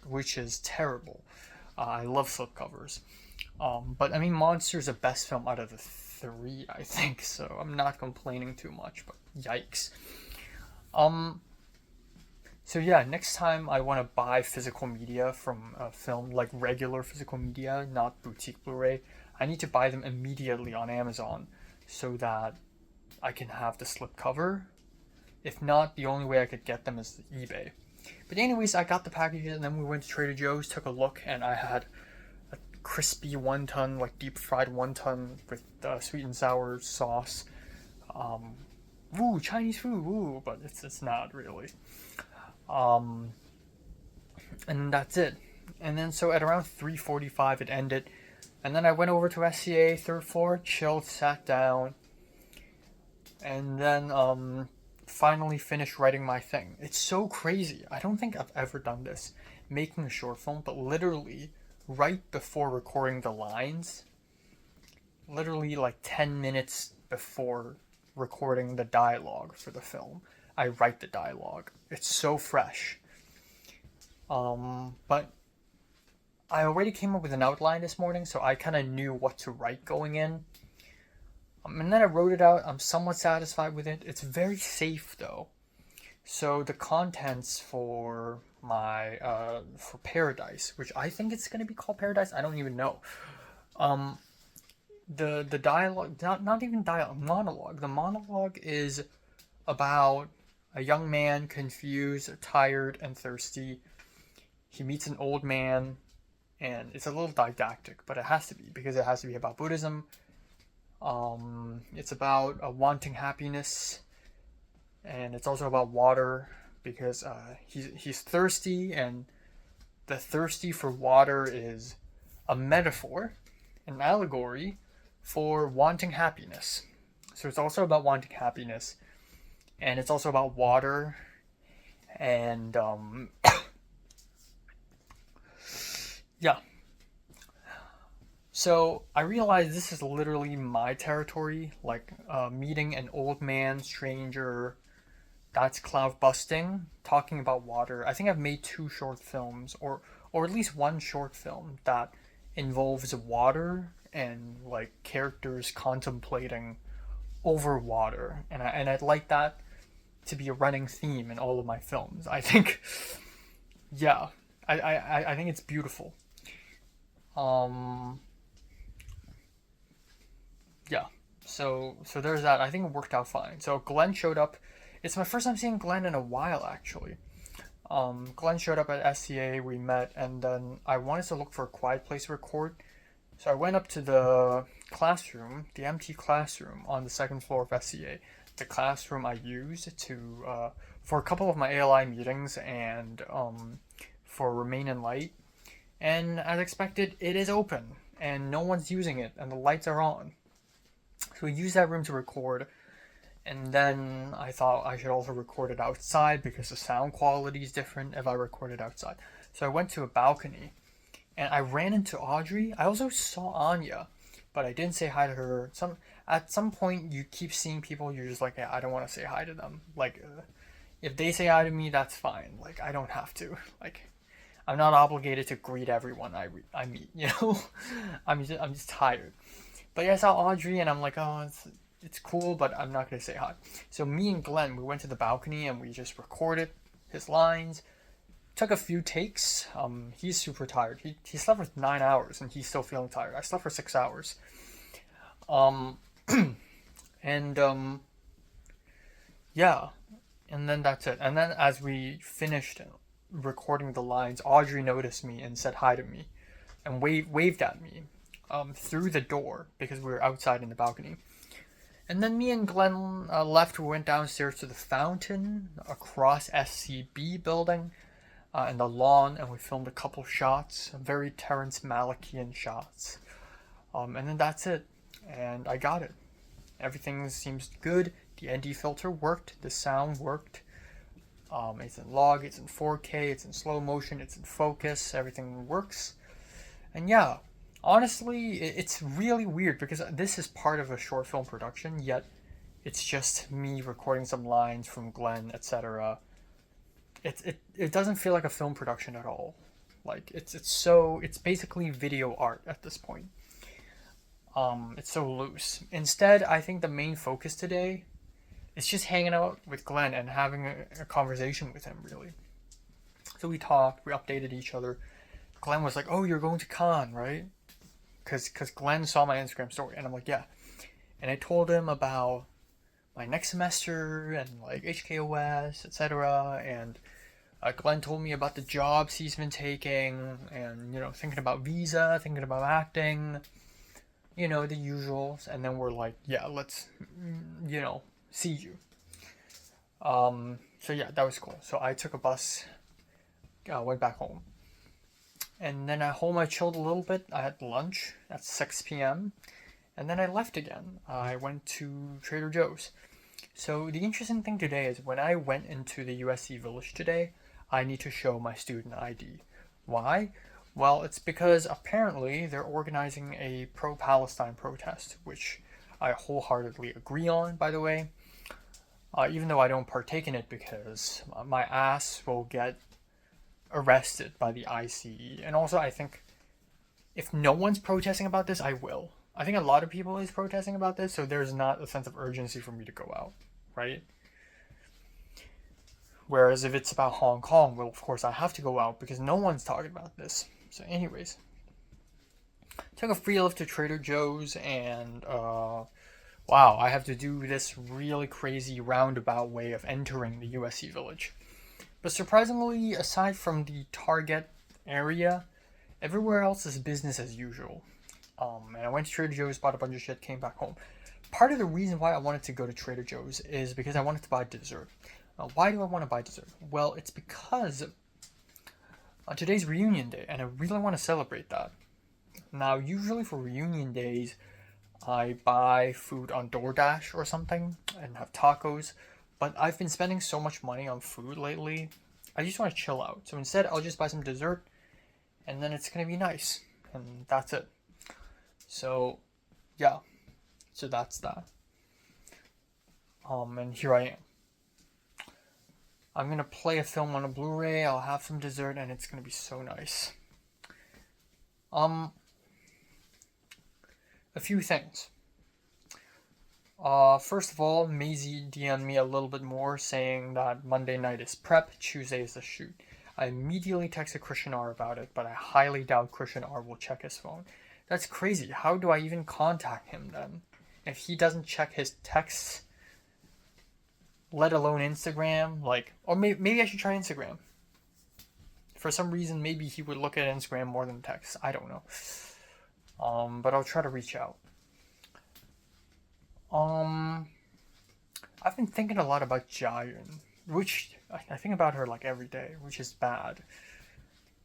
which is terrible. I love slipcovers. But I mean, Monster's the best film out of the 3, I think, so I'm not complaining too much, but yikes. So yeah, next time I want to buy physical media from a film, like regular physical media, not boutique Blu-ray, I need to buy them immediately on Amazon so that I can have the slipcover. If not, the only way I could get them is eBay. But anyways, I got the packages, and then we went to Trader Joe's, took a look, and I had a crispy wonton, like deep fried wonton with sweet and sour sauce. Woo, Chinese food, woo, but it's not really. And that's it. And then so at around 3:45 it ended, and then I went over to SCA 3rd floor, chilled, sat down, and then finally finished writing my thing. It's so crazy. I don't think I've ever done this, making a short film, but literally right before recording the lines, literally like 10 minutes before recording the dialogue for the film, I write the dialogue. It's so fresh. But I already came up with an outline this morning, so I kind of knew what to write going in. And then I wrote it out. I'm somewhat satisfied with it. It's very safe though. So the contents for my for Paradise, which I think it's gonna be called Paradise. I don't even know. Um, the dialogue, not even dialogue, monologue. The monologue is about a young man confused, tired, and thirsty. He meets an old man, and it's a little didactic, but it has to be because it has to be about Buddhism. It's about wanting happiness, and it's also about water because he's thirsty, and the thirsty for water is a metaphor, an allegory for wanting happiness. So it's also about wanting happiness, and it's also about water, and yeah. So I realized this is literally my territory, like meeting an old man, stranger, that's cloud busting, talking about water. I think I've made 2 short films, or at least 1 short film that involves water and like characters contemplating over water, and I'd like that to be a running theme in all of my films. I think, yeah, I think it's beautiful. Um, yeah. So there's that. I think it worked out fine. So Glenn showed up. It's my first time seeing Glenn in a while, actually. Glenn showed up at SCA. We met, and then I wanted to look for a quiet place to record. So I went up to the classroom, the empty classroom on the 2nd floor of SCA. The classroom I used to for a couple of my ALI meetings and for Remain in Light. And as expected, it is open and no one's using it, and the lights are on. So we used that room to record, and then I thought I should also record it outside because the sound quality is different if I record it outside. So I went to a balcony, and I ran into Audrey. I also saw Anya, but I didn't say hi to her. At some point, you keep seeing people, you're just like, yeah, I don't want to say hi to them. Like, if they say hi to me, that's fine. Like, I don't have to. Like, I'm not obligated to greet everyone I meet, you know? I'm just tired. But yeah, I saw Audrey, and I'm like, oh, it's cool, but I'm not going to say hi. So me and Glenn, we went to the balcony, and we just recorded his lines. Took a few takes. He's super tired. He slept for 9 hours, and he's still feeling tired. I slept for 6 hours. And yeah, and then that's it. And then as we finished recording the lines, Audrey noticed me and said hi to me, and waved at me through the door because we were outside in the balcony. And then me and Glenn left. We went downstairs to the fountain across SCB building and the lawn, and we filmed a couple shots, very Terrence Malikian shots. And then that's it. And I got it. Everything seems good. The ND filter worked. The sound worked. It's in log. It's in 4K. It's in slow motion. It's in focus. Everything works. And yeah, honestly, it's really weird because this is part of a short film production, yet it's just me recording some lines from Glenn, etc. It doesn't feel like a film production at all. Like it's basically video art at this point. It's so loose. Instead, I think the main focus today is just hanging out with Glenn and having a conversation with him, really. So we talked, we updated each other. Glenn was like, oh, you're going to Cannes, right? Because Glenn saw my Instagram story, and I'm like, yeah. And I told him about my next semester and like HKOS, etc. And Glenn told me about the jobs he's been taking, and thinking about visa, thinking about acting, the usuals. And then we're like, yeah, let's see you. So yeah, that was cool. So I took a bus, went back home. And then at home I chilled a little bit. I had lunch at 6 p.m. And then I left again. I went to Trader Joe's. So the interesting thing today is when I went into the USC Village today, I need to show my student ID. Why? Well, it's because apparently they're organizing a pro-Palestine protest, which I wholeheartedly agree on, by the way. Even though I don't partake in it because my ass will get arrested by the ICE. And also, I think if no one's protesting about this, I will. I think a lot of people is protesting about this, so there's not a sense of urgency for me to go out, right? Whereas if it's about Hong Kong, well, of course I have to go out because no one's talking about this. So, anyways, took a free lift to Trader Joe's, and wow, I have to do this really crazy roundabout way of entering the USC Village. But surprisingly, aside from the Target area, everywhere else is business as usual. And I went to Trader Joe's, bought a bunch of shit, came back home. Part of the reason why I wanted to go to Trader Joe's is because I wanted to buy dessert. Why do I want to buy dessert? Well, it's because today's reunion day, and I really want to celebrate that. Now, usually for reunion days, I buy food on DoorDash or something and have tacos, but I've been spending so much money on food lately, I just want to chill out. So instead, I'll just buy some dessert, and then it's going to be nice, and that's it. So, yeah. So that's that. And here I am. I'm gonna play a film on a Blu-ray, I'll have some dessert, and it's gonna be so nice. A few things. First of all, Maisie DM'd me a little bit more saying that Monday night is prep, Tuesday is the shoot. I immediately texted Christian R about it, but I highly doubt Christian R will check his phone. That's crazy. How do I even contact him then? If he doesn't check his texts, let alone Instagram, or maybe I should try Instagram. For some reason, maybe he would look at Instagram more than text. I don't know. But I'll try to reach out. I've been thinking a lot about Jiayun, which I think about her like every day, which is bad.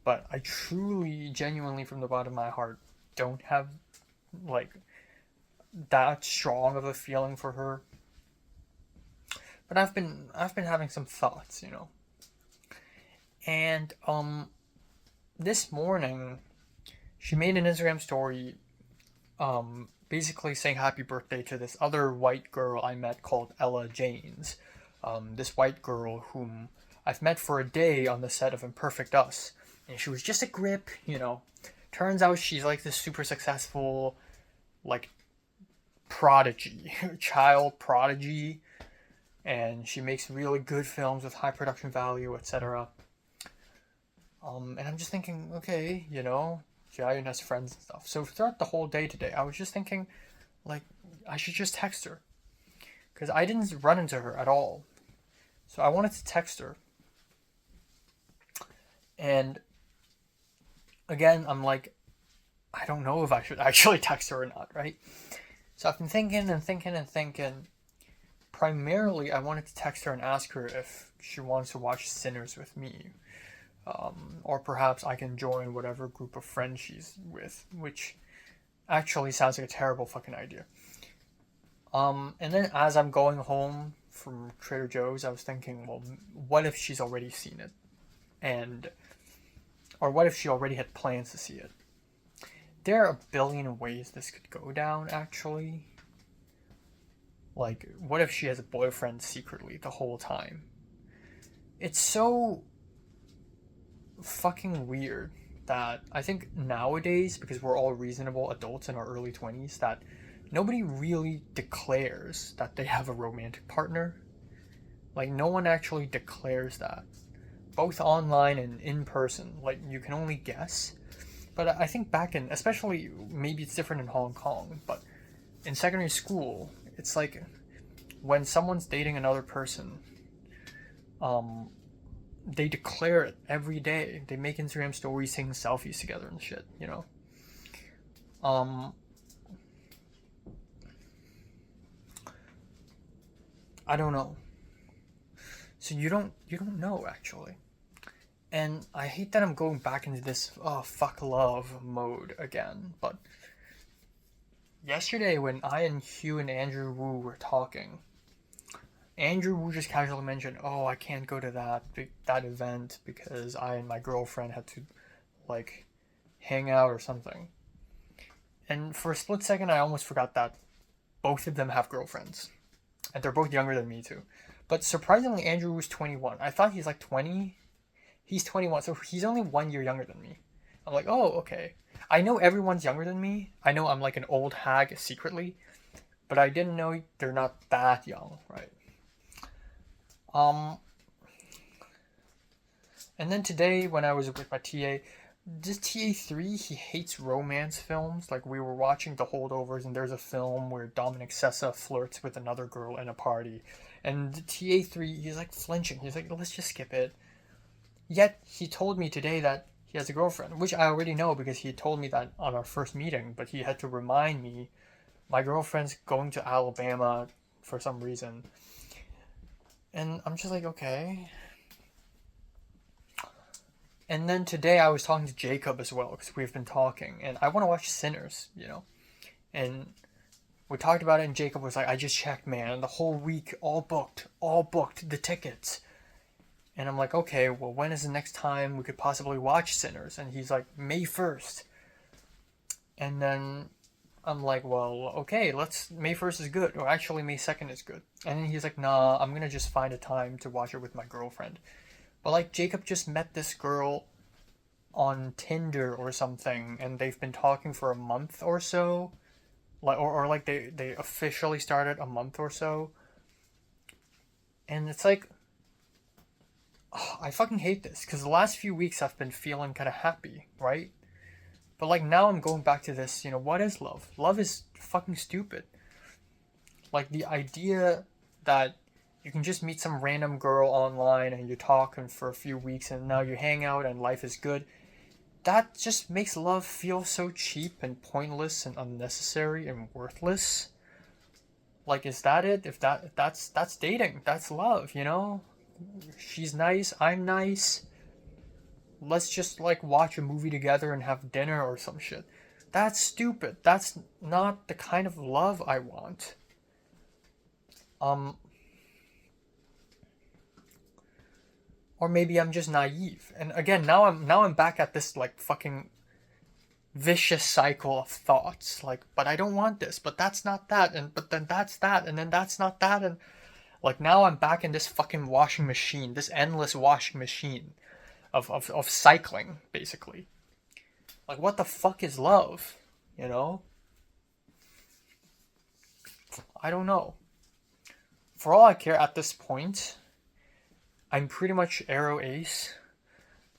But I truly, genuinely, from the bottom of my heart, don't have that strong of a feeling for her. But I've been having some thoughts, And this morning she made an Instagram story basically saying happy birthday to this other white girl I met called Ella Janes. This white girl whom I've met for a day on the set of Imperfect Us. And she was just a grip, Turns out she's like this super successful, prodigy, child prodigy. And she makes really good films with high production value, etc. And I'm just thinking, okay, Jiayun has friends and stuff. So throughout the whole day today, I was just thinking, I should just text her. Because I didn't run into her at all. So I wanted to text her. And again, I'm like, I don't know if I should actually text her or not, right? So I've been thinking and thinking and thinking. Primarily, I wanted to text her and ask her if she wants to watch Sinners with me. Or perhaps I can join whatever group of friends she's with, which actually sounds like a terrible fucking idea. And then as I'm going home from Trader Joe's, I was thinking, well, what if she's already seen it? Or what if she already had plans to see it? There are a billion ways this could go down, actually. What if she has a boyfriend secretly the whole time? It's so fucking weird that I think nowadays, because we're all reasonable adults in our early 20s, that nobody really declares that they have a romantic partner. No one actually declares that. Both online and in person. You can only guess. But I think back in, especially, maybe it's different in Hong Kong, but in secondary school, it's when someone's dating another person, they declare it every day. They make Instagram stories taking selfies together and shit, I don't know. So you don't know, actually. And I hate that I'm going back into this fuck love mode again, but yesterday when I and Hugh and Andrew Wu were talking, Andrew Wu just casually mentioned, oh, I can't go to that event because I and my girlfriend had to hang out or something. And for a split second I almost forgot that both of them have girlfriends. And they're both younger than me too. But surprisingly, Andrew was 21. I thought he's 20. He's 21, so he's only 1 year younger than me. I'm like, oh, okay. I know everyone's younger than me. I know I'm an old hag secretly. But I didn't know they're not that young, right? And then today, when I was with my TA, this TA3, he hates romance films. Like, we were watching The Holdovers, and there's a film where Dominic Sessa flirts with another girl in a party. And TA3, he's like flinching. He's like, let's just skip it. Yet, he told me today that he has a girlfriend, which I already know because he told me that on our first meeting, but he had to remind me my girlfriend's going to Alabama for some reason. And I'm just like, okay. And then today I was talking to Jacob as well because we've been talking, and I want to watch Sinners, And we talked about it, and Jacob was like, I just checked, man, the whole week, all booked, the tickets. And I'm like, okay, well, when is the next time we could possibly watch Sinners? And he's like, May 1st. And then I'm like, well, okay, May 1st is good. Or actually, May 2nd is good. And then he's like, nah, I'm going to just find a time to watch it with my girlfriend. But, like, Jacob just met this girl on Tinder or something, and they've been talking for a month or so. Like, they officially started a month or so. And it's like, I fucking hate this, because the last few weeks I've been feeling kind of happy, right? But, like, now I'm going back to this, what is love? Love is fucking stupid. Like, the idea that you can just meet some random girl online and you're talking for a few weeks and now you hang out and life is good, that just makes love feel so cheap and pointless and unnecessary and worthless. Like, is that it? If that's dating, that's love, She's nice, I'm nice. Let's just, like, watch a movie together and have dinner or some shit. That's stupid. That's not the kind of love I want. Or maybe I'm just naive. And again, now I'm back at this, like, fucking vicious cycle of thoughts. Like, but I don't want this, but that's not that, and but then that's that, and then that's not that, and like, now I'm back in this fucking washing machine, this endless washing machine of cycling, basically. Like, what the fuck is love? I don't know. For all I care at this point, I'm pretty much Arrow Ace.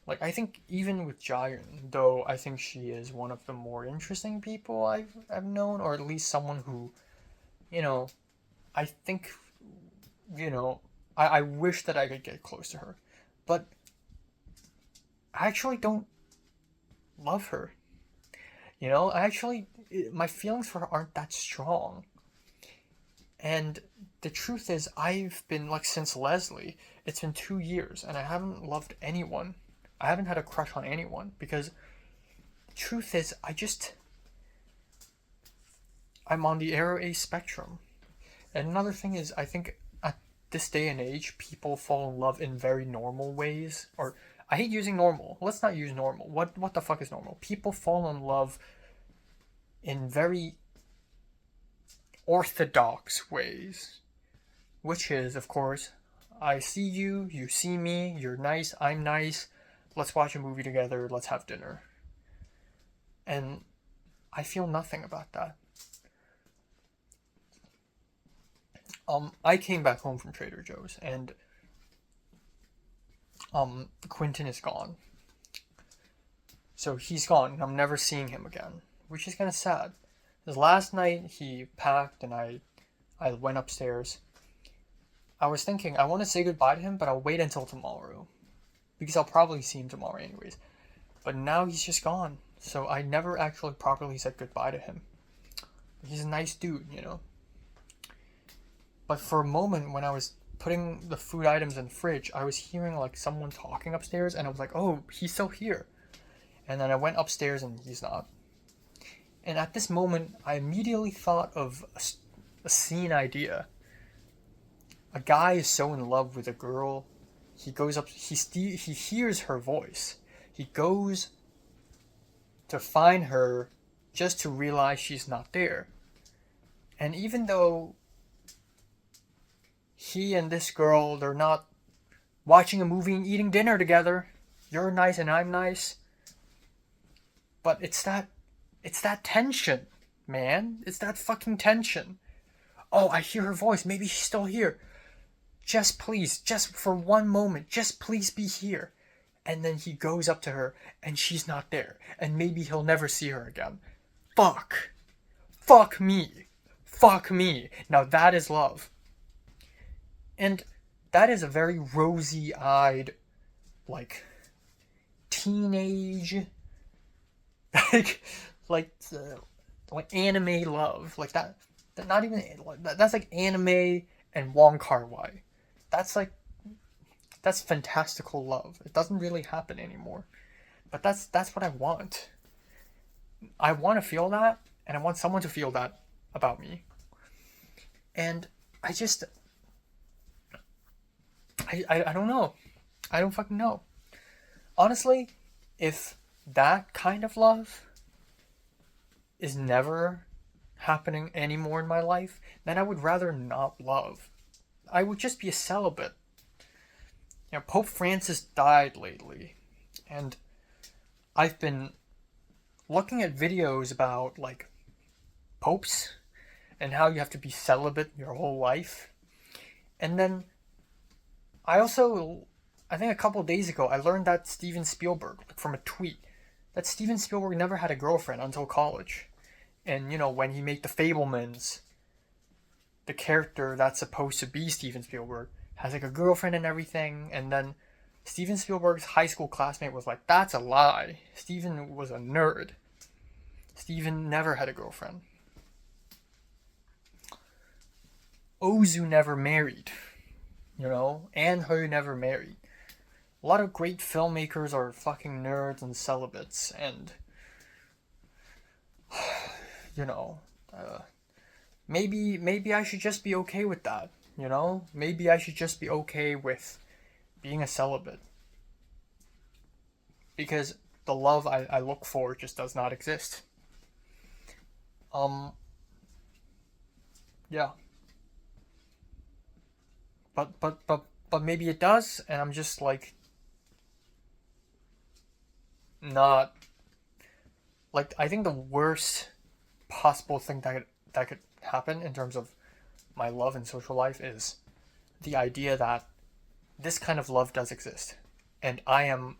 Like, I think even with Jiren, though I think she is one of the more interesting people I've known, or at least someone who, I think, I wish that I could get close to her. But I actually don't love her. My feelings for her aren't that strong. And the truth is, I've been, like, since Leslie, it's been 2 years, and I haven't loved anyone. I haven't had a crush on anyone, because the truth is, I'm on the Arrow A spectrum. And another thing is, I think at this day and age, people fall in love in very normal ways. Or, I hate using normal. Let's not use normal. What the fuck is normal? People fall in love in very orthodox ways. Which is, of course, I see you, you see me, you're nice, I'm nice, let's watch a movie together, let's have dinner. And I feel nothing about that. I came back home from Trader Joe's, and Quentin is gone. So he's gone, and I'm never seeing him again, which is kind of sad. Because last night he packed, and I went upstairs. I was thinking, I want to say goodbye to him, but I'll wait until tomorrow. Because I'll probably see him tomorrow anyways. But now he's just gone. So I never actually properly said goodbye to him. He's a nice dude, But for a moment, when I was putting the food items in the fridge, I was hearing, like, someone talking upstairs, and I was like, oh, he's still here. And then I went upstairs, and he's not. And at this moment, I immediately thought of a scene idea. A guy is so in love with a girl, he goes up, he hears her voice. He goes to find her just to realize she's not there. And even though he and this girl, they're not watching a movie and eating dinner together, you're nice and I'm nice, but it's that tension, man. It's that fucking tension. Oh, I hear her voice. Maybe she's still here. Just please, just for one moment, just please be here. and then he goes up to her and she's not there, and maybe he'll never see her again. Fuck. Fuck me. Fuck me. Now that is love. And that is a very rosy-eyed, like, teenage, like, like anime love. Like that not even, that's like anime and Wong Kar-wai. That's fantastical love. It doesn't really happen anymore. But that's what I want. I want to feel that, and I want someone to feel that about me. And I don't know. I don't fucking know. Honestly, if that kind of love is never happening anymore in my life, then I would rather not love. I would just be a celibate. You know, Pope Francis died lately, and I've been looking at videos about, like, popes and how you have to be celibate your whole life. And then I think a couple of days ago, I learned that Steven Spielberg, like, from a tweet, that Steven Spielberg never had a girlfriend until college. And, you know, when he made The Fabelmans, the character that's supposed to be Steven Spielberg has, like, a girlfriend and everything. And then Steven Spielberg's high school classmate was like, that's a lie. Steven was a nerd. Steven never had a girlfriend. Ozu never married. You know? Anne Hu never married. A lot of great filmmakers are fucking nerds and celibates, and you know, maybe I should just be okay with that, you know? Maybe I should just be okay with being a celibate. Because the love I look for just does not exist. Yeah. But maybe it does, and I'm just, like, not, like, I think the worst possible thing that could happen in terms of my love and social life is the idea that this kind of love does exist, and I am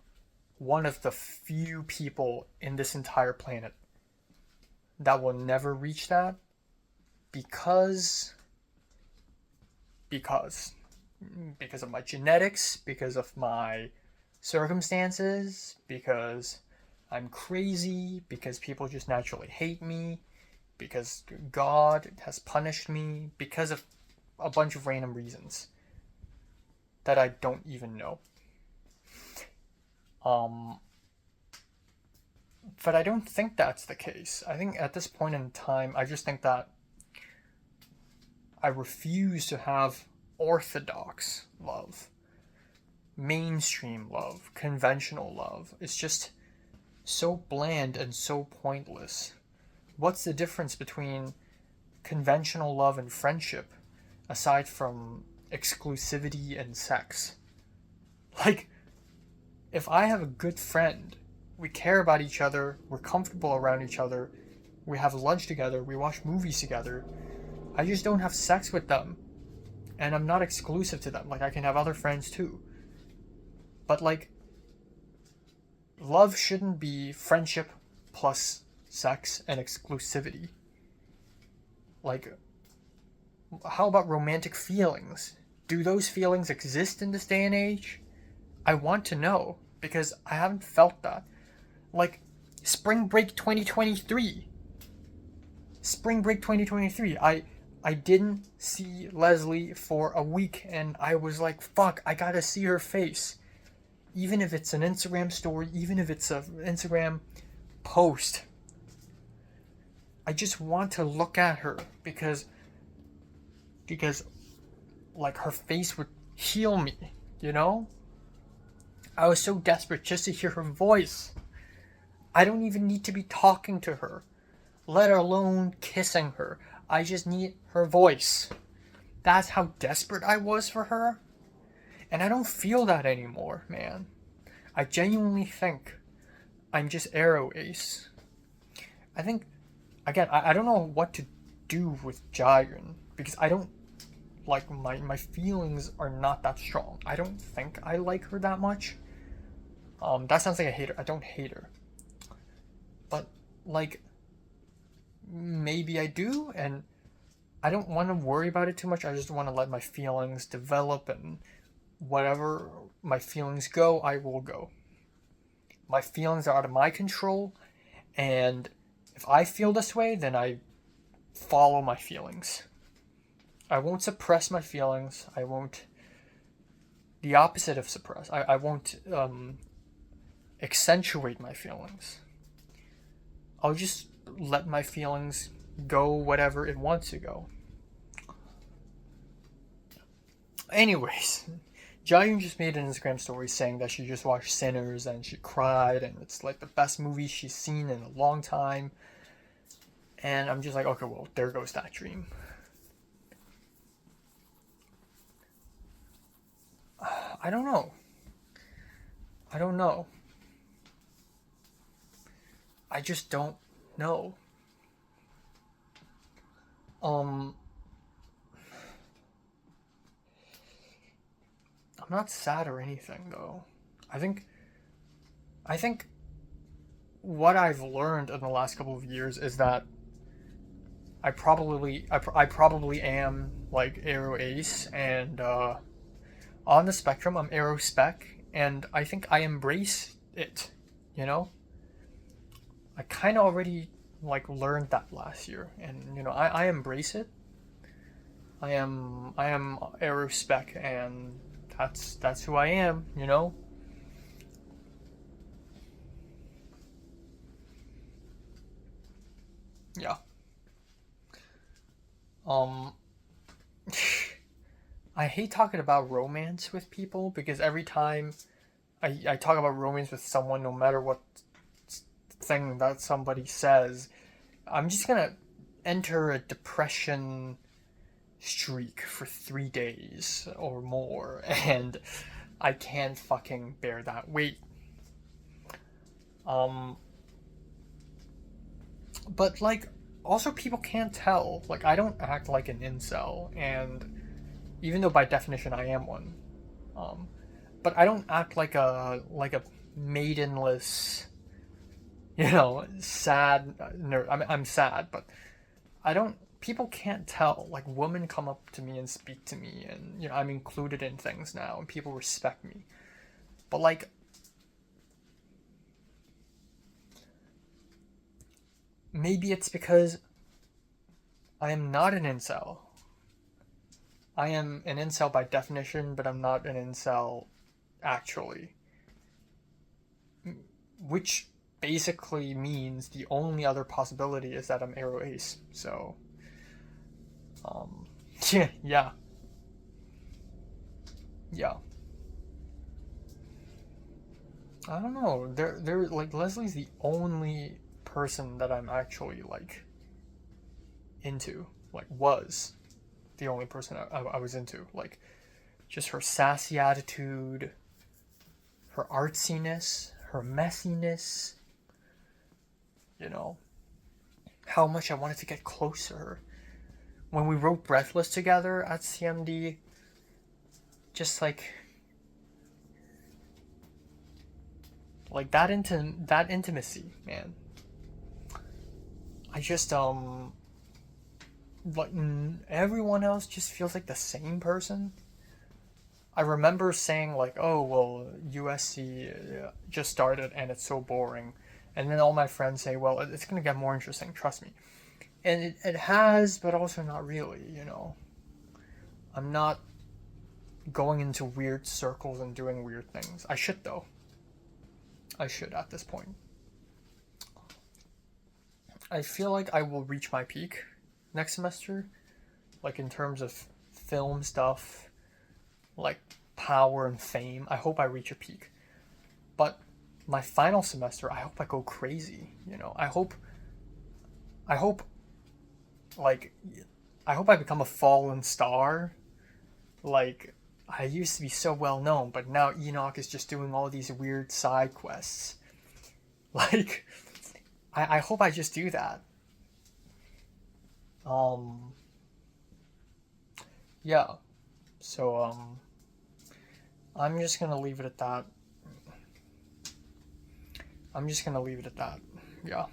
one of the few people in this entire planet that will never reach that because of my genetics, because of my circumstances, because I'm crazy, because people just naturally hate me, because God has punished me, because of a bunch of random reasons that I don't even know. But I don't think that's the case. I think at this point in time, I just think that I refuse to have orthodox love, mainstream love, conventional love. It's just so bland and so pointless. What's the difference between conventional love and friendship aside from exclusivity and sex? Like, if I have a good friend, we care about each other, we're comfortable around each other, we have lunch together, we watch movies together, I just don't have sex with them. And I'm not exclusive to them. Like, I can have other friends too. But, like, love shouldn't be friendship plus sex and exclusivity. Like, how about romantic feelings? Do those feelings exist in this day and age? I want to know, because I haven't felt that. Like, Spring Break 2023. Spring Break 2023. I didn't see Leslie for a week, and I was like, fuck, I gotta see her face. Even if it's an Instagram story, even if it's an Instagram post. I just want to look at her because like, her face would heal me, you know? I was so desperate just to hear her voice. I don't even need to be talking to her, let alone kissing her. I just need her voice. That's how desperate I was for her. And I don't feel that anymore, man. I genuinely think I'm just Arrow Ace. I think, again, I don't know what to do with Jiren, because I don't, like, my feelings are not that strong. I don't think I like her that much. That sounds like a hater. I don't hate her. But, like, maybe I do, and I don't want to worry about it too much. I just want to let my feelings develop, and whatever my feelings go, I will go. My feelings are out of my control, and if I feel this way, then I follow my feelings. I won't suppress my feelings. I won't. The opposite of suppress. I won't accentuate my feelings. I'll just let my feelings go whatever it wants to go. Anyways, Jayun just made an Instagram story saying that she just watched Sinners and she cried and it's like the best movie she's seen in a long time. And I'm just like, okay, well, there goes that dream. I don't know. I just don't know. I'm not sad or anything though. I think what I've learned in the last couple of years is that I probably am like Aero Ace, and on the spectrum I'm Aero Spec, and I think I embrace it, you know? I kind of already like learned that last year, and you know, I embrace it. I am Aero Spec, and that's who I am, you know? Yeah. Um I hate talking about romance with people because every time I talk about romance with someone, no matter what thing that somebody says, I'm just gonna enter a depression streak for 3 days or more, and I can't fucking bear that weight. But like, also people can't tell. Like, I don't act like an incel, and even though by definition I am one, but I don't act like a maidenless, you know, sad nerd. I'm sad, but I don't. People can't tell. Like, women come up to me and speak to me, and you know, I'm included in things now, and people respect me. But like, maybe it's because I am not an incel. I am an incel by definition, but I'm not an incel actually. Which basically means the only other possibility is that I'm Aero Ace. So, yeah. I don't know. They're like, Leslie's the only person that I'm actually like into. Like, was the only person I was into. Like, just her sassy attitude, her artsiness, her messiness. You know, how much I wanted to get close to her. When we wrote Breathless together at CMD, just like that intimacy, man. I just like, everyone else just feels like the same person. I remember saying like, oh well, USC just started and it's so boring, and then all my friends say, well, it's gonna get more interesting, trust me. And it has, but also not really, you know. I'm not going into weird circles and doing weird things. I should though. I should at this point. I feel like I will reach my peak next semester, like in terms of film stuff, like power and fame. I hope I reach a peak. But my final semester, I hope I go crazy, you know. I hope like I hope I become a fallen star. Like, I used to be so well known, but now Enoch is just doing all these weird side quests. Like, I hope I just do that. Yeah. So I'm just gonna leave it at that. I'm just gonna leave it at that. Yeah.